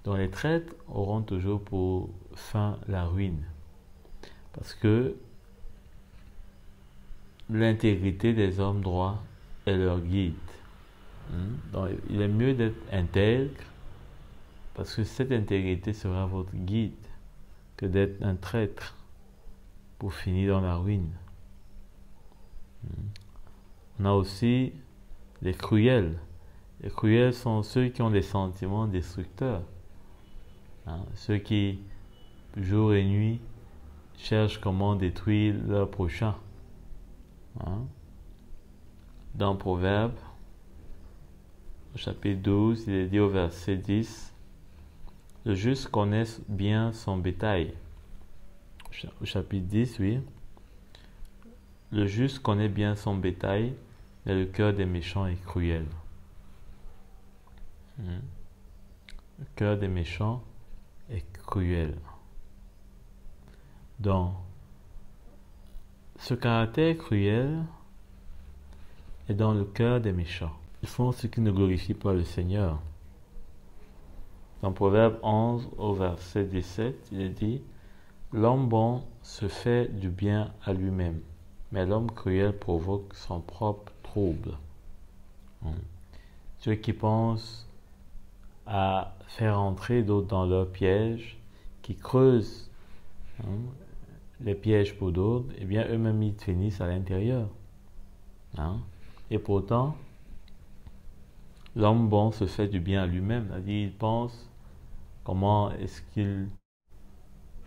Donc les traîtres auront toujours pour fin la ruine, parce que l'intégrité des hommes droits est leur guide. Donc il est mieux d'être intègre, parce que cette intégrité sera votre guide, que d'être un traître pour finir dans la ruine. On a aussi les cruels. Les cruels sont ceux qui ont des sentiments destructeurs. Ceux qui, jour et nuit, cherchent comment détruire leur prochain. Dans Proverbe, au chapitre 12, il est dit au verset 10, « Le juste connaît bien son bétail. » Au chapitre 10, oui. « Le juste connaît bien son bétail, mais le cœur des méchants est cruel. » Le cœur des méchants est cruel. Donc, ce caractère cruel est dans le cœur des méchants. Ils font ce qui ne glorifie pas le Seigneur. Dans Proverbe 11 au verset 17, il est dit, « L'homme bon se fait du bien à lui-même, mais l'homme cruel provoque son propre trouble. » Ceux qui pensent à faire entrer d'autres dans leurs pièges, qui creusent les pièges pour d'autres, eh bien eux-mêmes ils finissent à l'intérieur. Et pourtant, l'homme bon se fait du bien à lui-même. C'est-à-dire, il pense comment est-ce qu'il,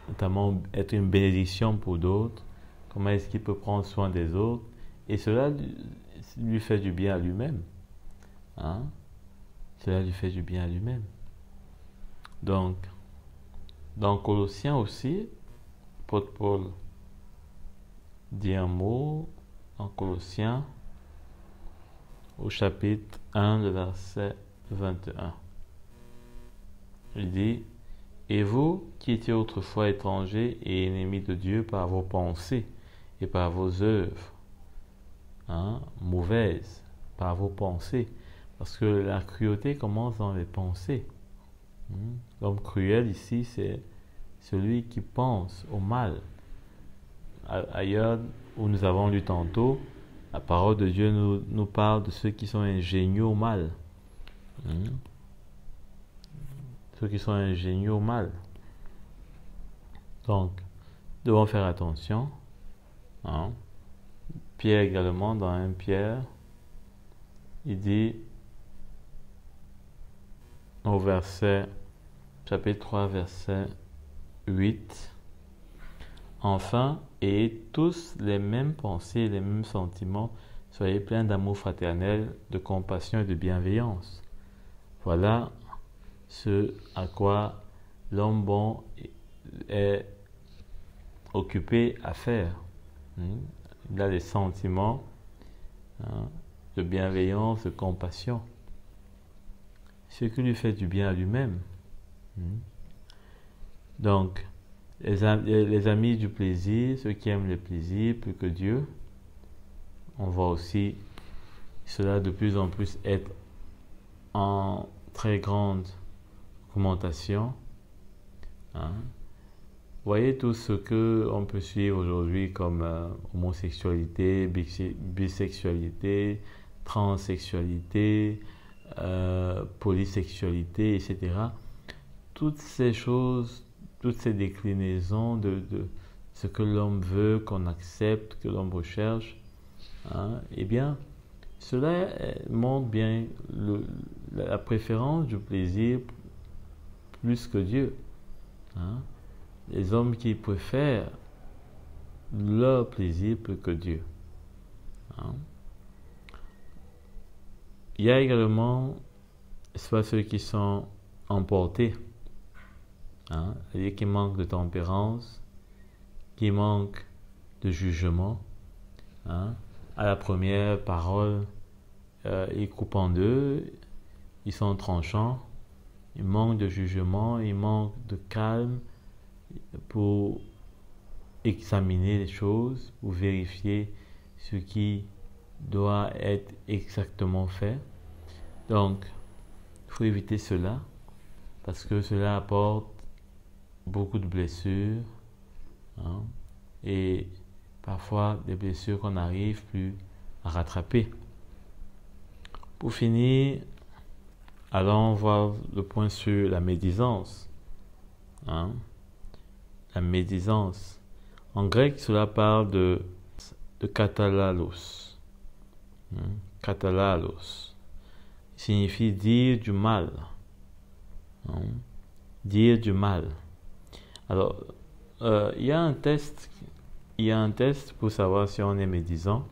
notamment, être une bénédiction pour d'autres, comment est-ce qu'il peut prendre soin des autres, et cela lui fait du bien à lui-même. Cela lui fait du bien à lui-même. Donc, dans Colossiens aussi, Paul dit un mot en Colossiens au chapitre 1, le verset 21. Il dit, « Et vous qui étiez autrefois étrangers et ennemis de Dieu par vos pensées et par vos œuvres, mauvaises, par vos pensées, parce que la cruauté commence dans les pensées. L'homme cruel ici, c'est celui qui pense au mal. Ailleurs, où nous avons lu tantôt, la parole de Dieu nous parle de ceux qui sont ingénieux au mal. Ceux qui sont ingénieux au mal. Donc, nous devons faire attention. Pierre également, dans 1 Pierre, il dit au chapitre 3, verset 8, « Enfin, ayez tous les mêmes pensées, les mêmes sentiments, soyez pleins d'amour fraternel, de compassion et de bienveillance. » Voilà ce à quoi l'homme bon est occupé à faire. Il a des sentiments de bienveillance, de compassion. Ce qui lui fait du bien à lui-même. Donc, les amis du plaisir, ceux qui aiment le plaisir plus que Dieu, on voit aussi cela de plus en plus être en très grande augmentation. Voyez tout ce que on peut suivre aujourd'hui comme homosexualité, bisexualité, transsexualité, polysexualité, etc. Toutes ces choses, toutes ces déclinaisons de ce que l'homme veut, qu'on accepte, que l'homme recherche, eh bien, cela montre bien la préférence du plaisir plus que Dieu. Les hommes qui préfèrent leur plaisir plus que Dieu. il y a également soit ceux qui sont emportés, c'est-à-dire qui manquent de tempérance, qui manquent de jugement. À la première parole, ils coupent en deux, ils sont tranchants, ils manquent de jugement, ils manquent de calme pour examiner les choses, pour vérifier ce qui doit être exactement fait. Donc, il faut éviter cela parce que cela apporte beaucoup de blessures et parfois des blessures qu'on n'arrive plus à rattraper. Pour finir, allons voir le point sur la médisance. La médisance. En grec, cela parle de katalalos. Katalalos signifie dire du mal. Dire du mal. Alors, il y a un test pour savoir si on est médisant.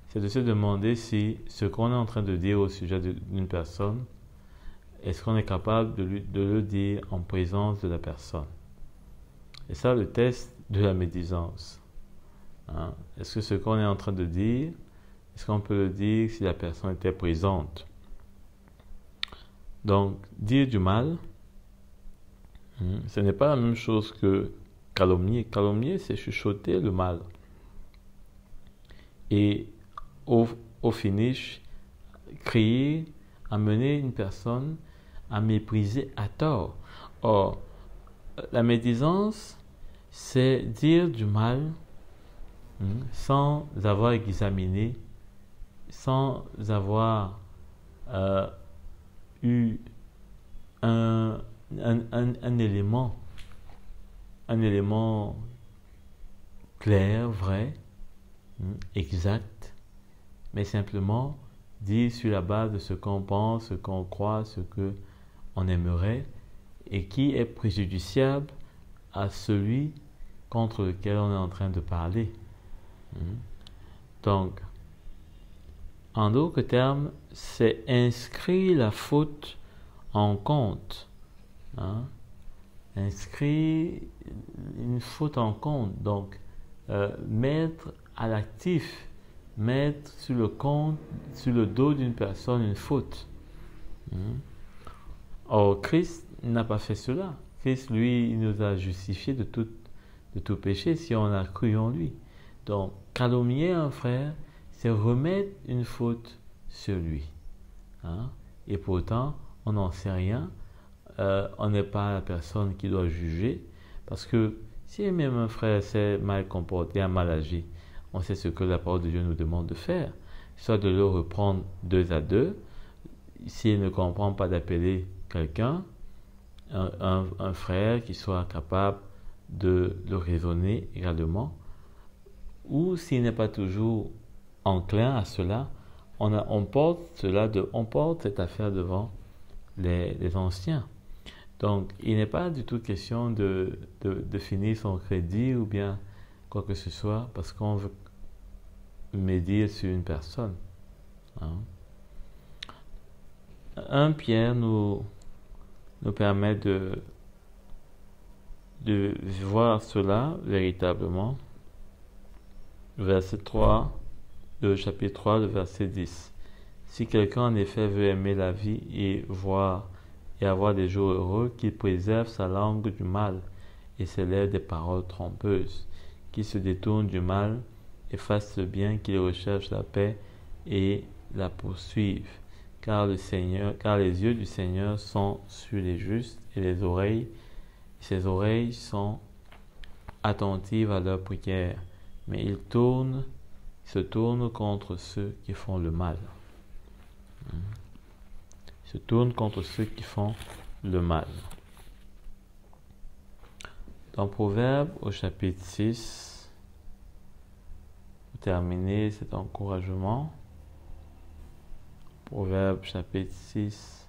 C'est de se demander si ce qu'on est en train de dire au sujet d'une personne, est-ce qu'on est capable de le dire en présence de la personne. Et ça, le test de la médisance. Est-ce que ce qu'on est en train de dire, est-ce qu'on peut le dire si la personne était présente? Donc, dire du mal, ce n'est pas la même chose que calomnier. Calomnier, c'est chuchoter le mal. Et au finish, crier, amener une personne à mépriser à tort. Or, la médisance, c'est dire du mal sans avoir examiné, sans avoir eu un élément clair, vrai, exact, mais simplement dire sur la base de ce qu'on pense, ce qu'on croit, ce qu'on aimerait, et qui est préjudiciable à celui contre lequel on est en train de parler. Donc, en d'autres termes, c'est inscrire la faute en compte. Inscrire une faute en compte. Donc, mettre à l'actif, mettre sur le compte, sur le dos d'une personne une faute. Or, Christ n'a pas fait cela. Christ, lui, il nous a justifiés de tout péché si on a cru en lui. Donc, calomnier un frère, c'est remettre une faute sur lui. Et pourtant, on n'en sait rien. On n'est pas la personne qui doit juger. Parce que si même un frère s'est mal comporté, a mal agi, on sait ce que la parole de Dieu nous demande de faire. Soit de le reprendre 2 à 2. S'il ne comprend pas, d'appeler quelqu'un, un frère qui soit capable de le raisonner également. Ou s'il n'est pas toujours enclin à cela, on porte cette affaire devant les anciens. Donc, il n'est pas du tout question de finir son crédit ou bien quoi que ce soit parce qu'on veut médire sur une personne. 1 Pierre nous permet de voir cela véritablement. Verset 3, le chapitre 3, le verset 10. Si quelqu'un en effet veut aimer la vie et avoir des jours heureux, qu'il préserve sa langue du mal et ses lèvres des paroles trompeuses, qu'il se détourne du mal et fasse le bien, qu'il recherche la paix et la poursuive. Car les yeux du Seigneur sont sur les justes et ses oreilles sont attentives à leurs prières, mais il se tourne contre ceux qui font le mal. Se tourne contre ceux qui font le mal. Dans Proverbe au chapitre 6, pour terminer cet encouragement, Proverbe chapitre 6,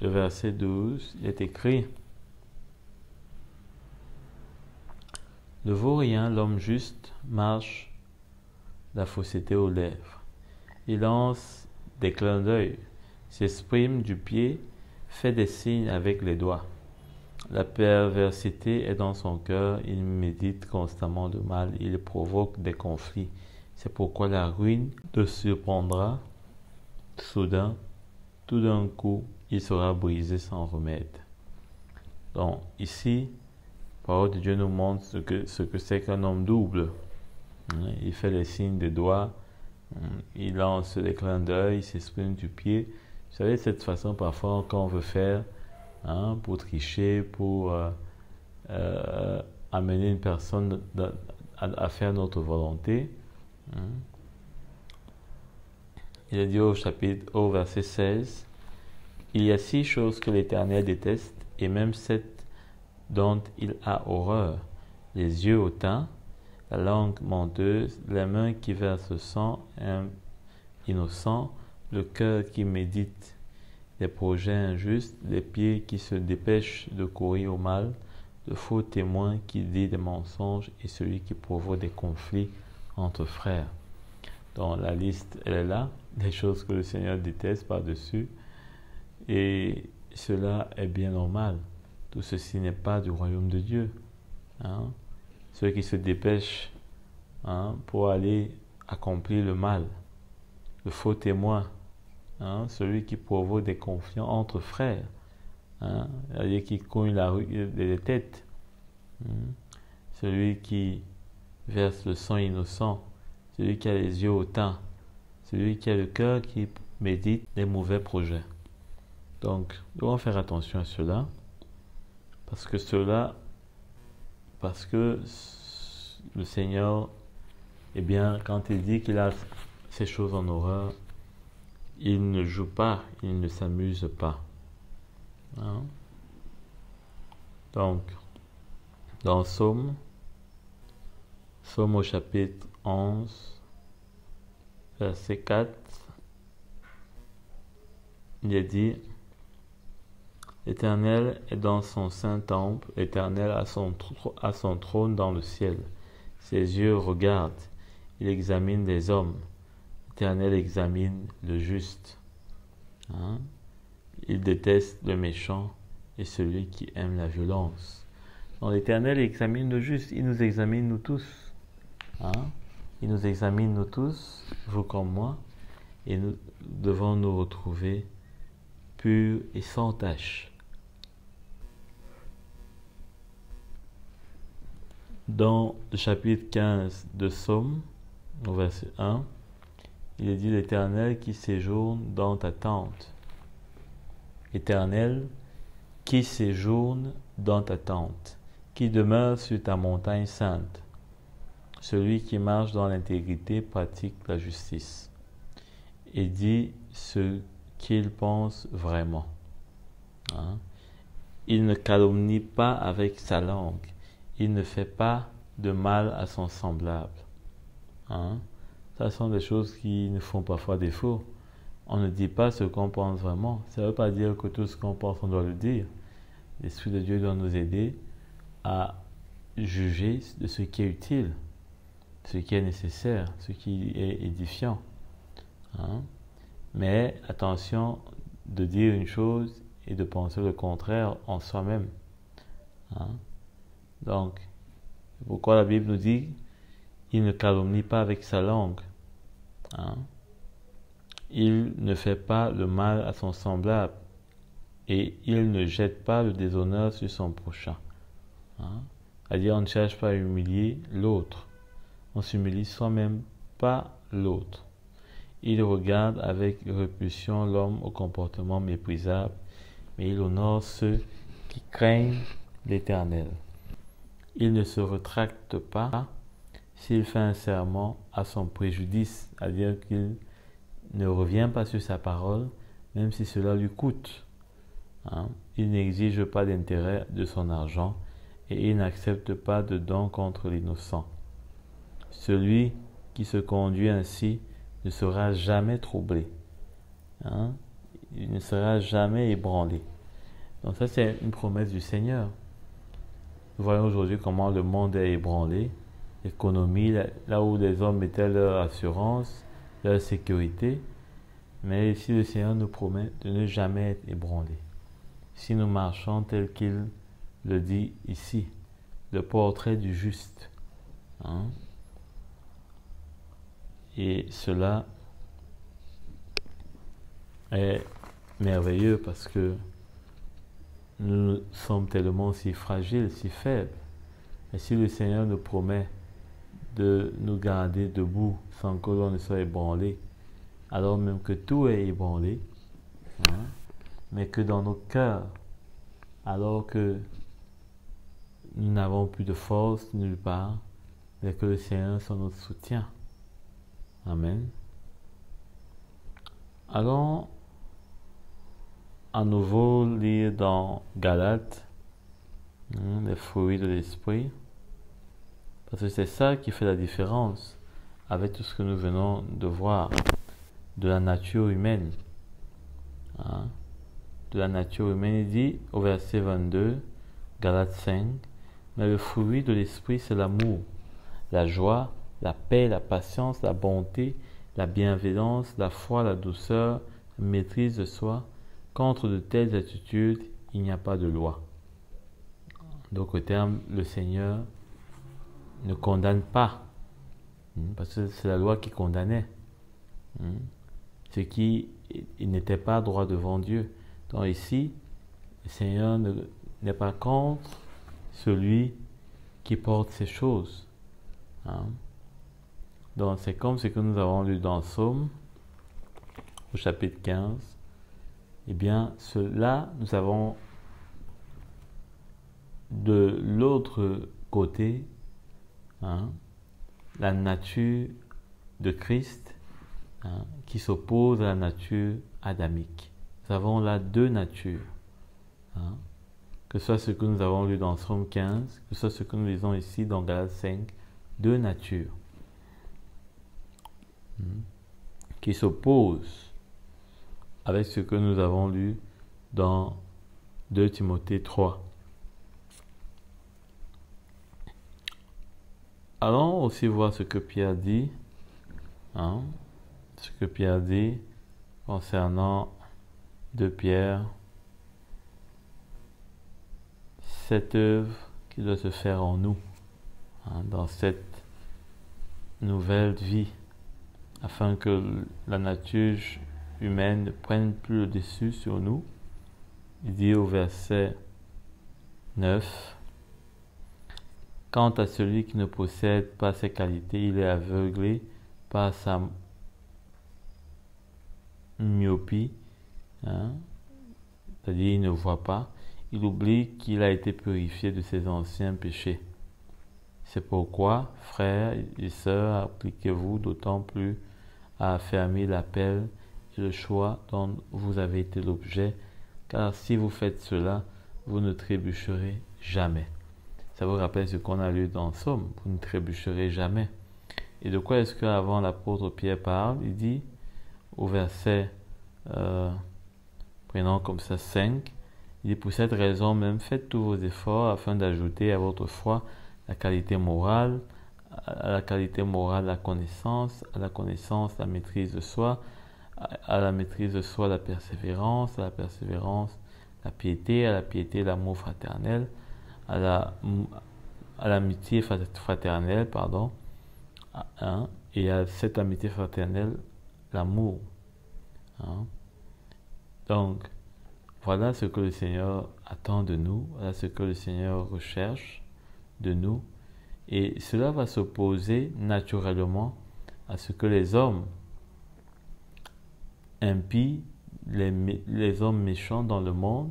le verset 12, il est écrit: Ne vaut rien l'homme juste, marche la fausseté aux lèvres. Il lance des clins d'œil, s'exprime du pied, fait des signes avec les doigts. La perversité est dans son cœur, il médite constamment le mal, il provoque des conflits. C'est pourquoi la ruine le surprendra soudain, tout d'un coup, il sera brisé sans remède. Donc ici, la parole de Dieu nous montre ce que c'est qu'un homme double. Il fait les signes de doigts, il lance des clins d'œil, il s'exprime du pied. Vous savez, de cette façon, parfois, quand on veut faire, pour tricher, pour amener une personne à faire notre volonté. Il a dit au verset 16, il y a 6 choses que l'Éternel déteste, et même 7 dont il a horreur: les yeux hautains, la langue menteuse, les mains qui versent le sang innocent, le cœur qui médite les projets injustes, les pieds qui se dépêchent de courir au mal, le faux témoin qui dit des mensonges et celui qui provoque des conflits entre frères. Donc la liste, elle est là, des choses que le Seigneur déteste par-dessus, et cela est bien normal. Tout ceci n'est pas du royaume de Dieu. Ceux qui se dépêchent pour aller accomplir le mal, le faux témoin, celui qui provoque des conflits entre frères, c'est-à-dire qui cogne les têtes, celui qui verse le sang innocent, celui qui a les yeux hautains, celui qui a le cœur qui médite des mauvais projets. Donc, nous devons faire attention à cela, parce que le Seigneur, quand il dit qu'il a ces choses en horreur, il ne joue pas, il ne s'amuse pas. Donc, dans Psaume au chapitre 11, verset 4, il est dit: L'Éternel est dans son saint temple, l'Éternel a son trône dans le ciel. Ses yeux regardent, il examine les hommes. L'Éternel examine le juste. Il déteste le méchant et celui qui aime la violence. Donc l'Éternel examine le juste, il nous examine nous tous. Il nous examine nous tous, vous comme moi, et nous devons nous retrouver purs et sans tache. Dans le chapitre 15 de Psaume, au verset 1, il est dit: l'Éternel qui séjourne dans ta tente. Éternel qui séjourne dans ta tente, qui demeure sur ta montagne sainte. Celui qui marche dans l'intégrité pratique la justice et dit ce qu'il pense vraiment. Il ne calomnie pas avec sa langue. Il ne fait pas de mal à son semblable. Ça sont des choses qui nous font parfois défaut. On ne dit pas ce qu'on pense vraiment. Ça ne veut pas dire que tout ce qu'on pense, on doit le dire. L'Esprit de Dieu doit nous aider à juger de ce qui est utile, ce qui est nécessaire, ce qui est édifiant. Mais attention de dire une chose et de penser le contraire en soi-même. Donc, pourquoi la Bible nous dit: il ne calomnie pas avec sa langue. Il ne fait pas le mal à son semblable et il ne jette pas le déshonneur sur son prochain. C'est-à-dire, on ne cherche pas à humilier l'autre. On s'humilie soi-même, pas l'autre. Il regarde avec répulsion l'homme au comportement méprisable, mais il honore ceux qui craignent l'Éternel. Il ne se rétracte pas s'il fait un serment à son préjudice, c'est-à-dire qu'il ne revient pas sur sa parole, même si cela lui coûte. Il n'exige pas d'intérêt de son argent et il n'accepte pas de don contre l'innocent. Celui qui se conduit ainsi ne sera jamais troublé. Il ne sera jamais ébranlé. Donc ça, c'est une promesse du Seigneur. Nous voyons aujourd'hui comment le monde est ébranlé. L'économie, là où les hommes mettaient leur assurance, leur sécurité, mais ici le Seigneur nous promet de ne jamais être ébranlés. Si nous marchons tel qu'il le dit ici, le portrait du juste. Hein? Et cela est merveilleux parce que nous sommes tellement si fragiles, si faibles. Et si le Seigneur nous promet de nous garder debout sans que l'on ne soit ébranlé, alors même que tout est ébranlé, hein, mais que dans nos cœurs, alors que nous n'avons plus de force nulle part, mais que le Seigneur soit notre soutien. Amen. Allons à nouveau lire dans Galates les fruits de l'esprit, parce que c'est ça qui fait la différence avec tout ce que nous venons de voir de la nature humaine. Hein? De la nature humaine, il dit au verset 22, Galates 5, mais le fruit de l'esprit, c'est l'amour, la joie, la paix, la patience, la bonté, la bienveillance, la foi, la douceur, la maîtrise de soi. Contre de telles attitudes, il n'y a pas de loi. D'autre terme, le Seigneur ne condamne pas, parce que c'est la loi qui condamnait. Ce qui n'était pas droit devant Dieu. Donc ici, le Seigneur n'est pas contre celui qui porte ces choses. Hein? Donc c'est comme ce que nous avons lu dans Psaume, au chapitre 15. Eh bien, cela, nous avons de l'autre côté, hein, la nature de Christ, hein, qui s'oppose à la nature adamique. Nous avons là deux natures. Hein, que ce soit ce que nous avons lu dans Psaume 15, que ce soit ce que nous lisons ici dans Galates 5, deux natures qui s'opposent avec ce que nous avons lu dans 2 Timothée 3. Allons aussi voir ce que Pierre dit, hein, ce que Pierre dit concernant 2 Pierre, cette œuvre qui doit se faire en nous, hein, dans cette nouvelle vie, afin que la nature humaine ne prenne plus le dessus sur nous. Il dit au verset 9, « Quant à celui qui ne possède pas ces qualités, il est aveuglé par sa myopie, hein, c'est-à-dire il ne voit pas, il oublie qu'il a été purifié de ses anciens péchés. C'est pourquoi, frères et sœurs, appliquez-vous d'autant plus à affermir l'appel et le choix dont vous avez été l'objet, car si vous faites cela, vous ne trébucherez jamais. » Ça vous rappelle ce qu'on a lu dans Psaume, vous ne trébucherez jamais. Et de quoi est-ce qu'avant l'apôtre Pierre parle? Il dit au verset, prenons comme ça 5, il dit, pour cette raison même, faites tous vos efforts afin d'ajouter à votre foi la qualité morale, à la qualité morale la connaissance, à la connaissance la maîtrise de soi, à la maîtrise de soi la persévérance, à la persévérance la piété, à la piété l'amour fraternel, à l'amitié fraternelle, pardon, hein, et à cette amitié fraternelle l'amour. Hein. Donc, voilà ce que le Seigneur attend de nous, voilà ce que le Seigneur recherche de nous, et cela va s'opposer naturellement à ce que les hommes impies, les hommes méchants dans le monde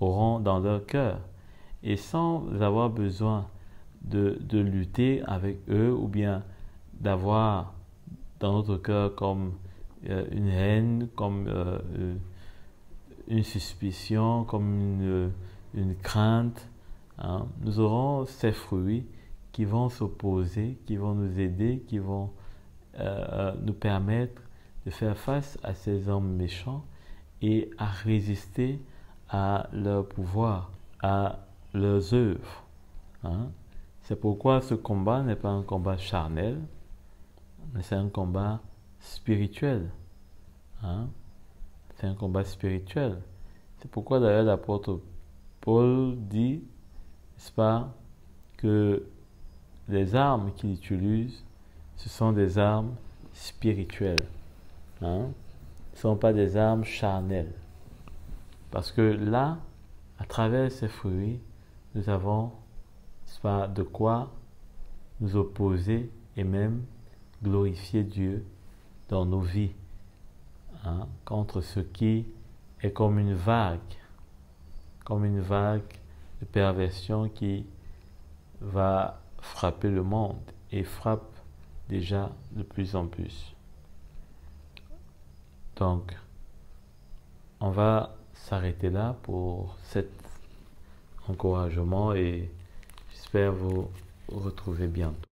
auront dans leur cœur, et sans avoir besoin de lutter avec eux ou bien d'avoir dans notre cœur comme une haine, comme une suspicion, comme une crainte, hein, nous aurons ces fruits qui vont s'opposer, qui vont nous aider, qui vont nous permettre de faire face à ces hommes méchants et à résister à leur pouvoir, à leurs œuvres. Hein. C'est pourquoi ce combat n'est pas un combat charnel, mais c'est un combat spirituel. Hein? C'est un combat spirituel. C'est pourquoi d'ailleurs l'apôtre Paul dit, n'est-ce pas, que les armes qu'il utilise, ce sont des armes spirituelles. Hein? Ce ne sont pas des armes charnelles. Parce que là, à travers ces fruits, nous avons, n'est-ce pas, de quoi nous opposer et même glorifier Dieu dans nos vies, hein, contre ce qui est comme une vague de perversion qui va frapper le monde et frappe déjà de plus en plus. Donc, on va s'arrêter là pour cet encouragement et j'espère vous retrouver bientôt.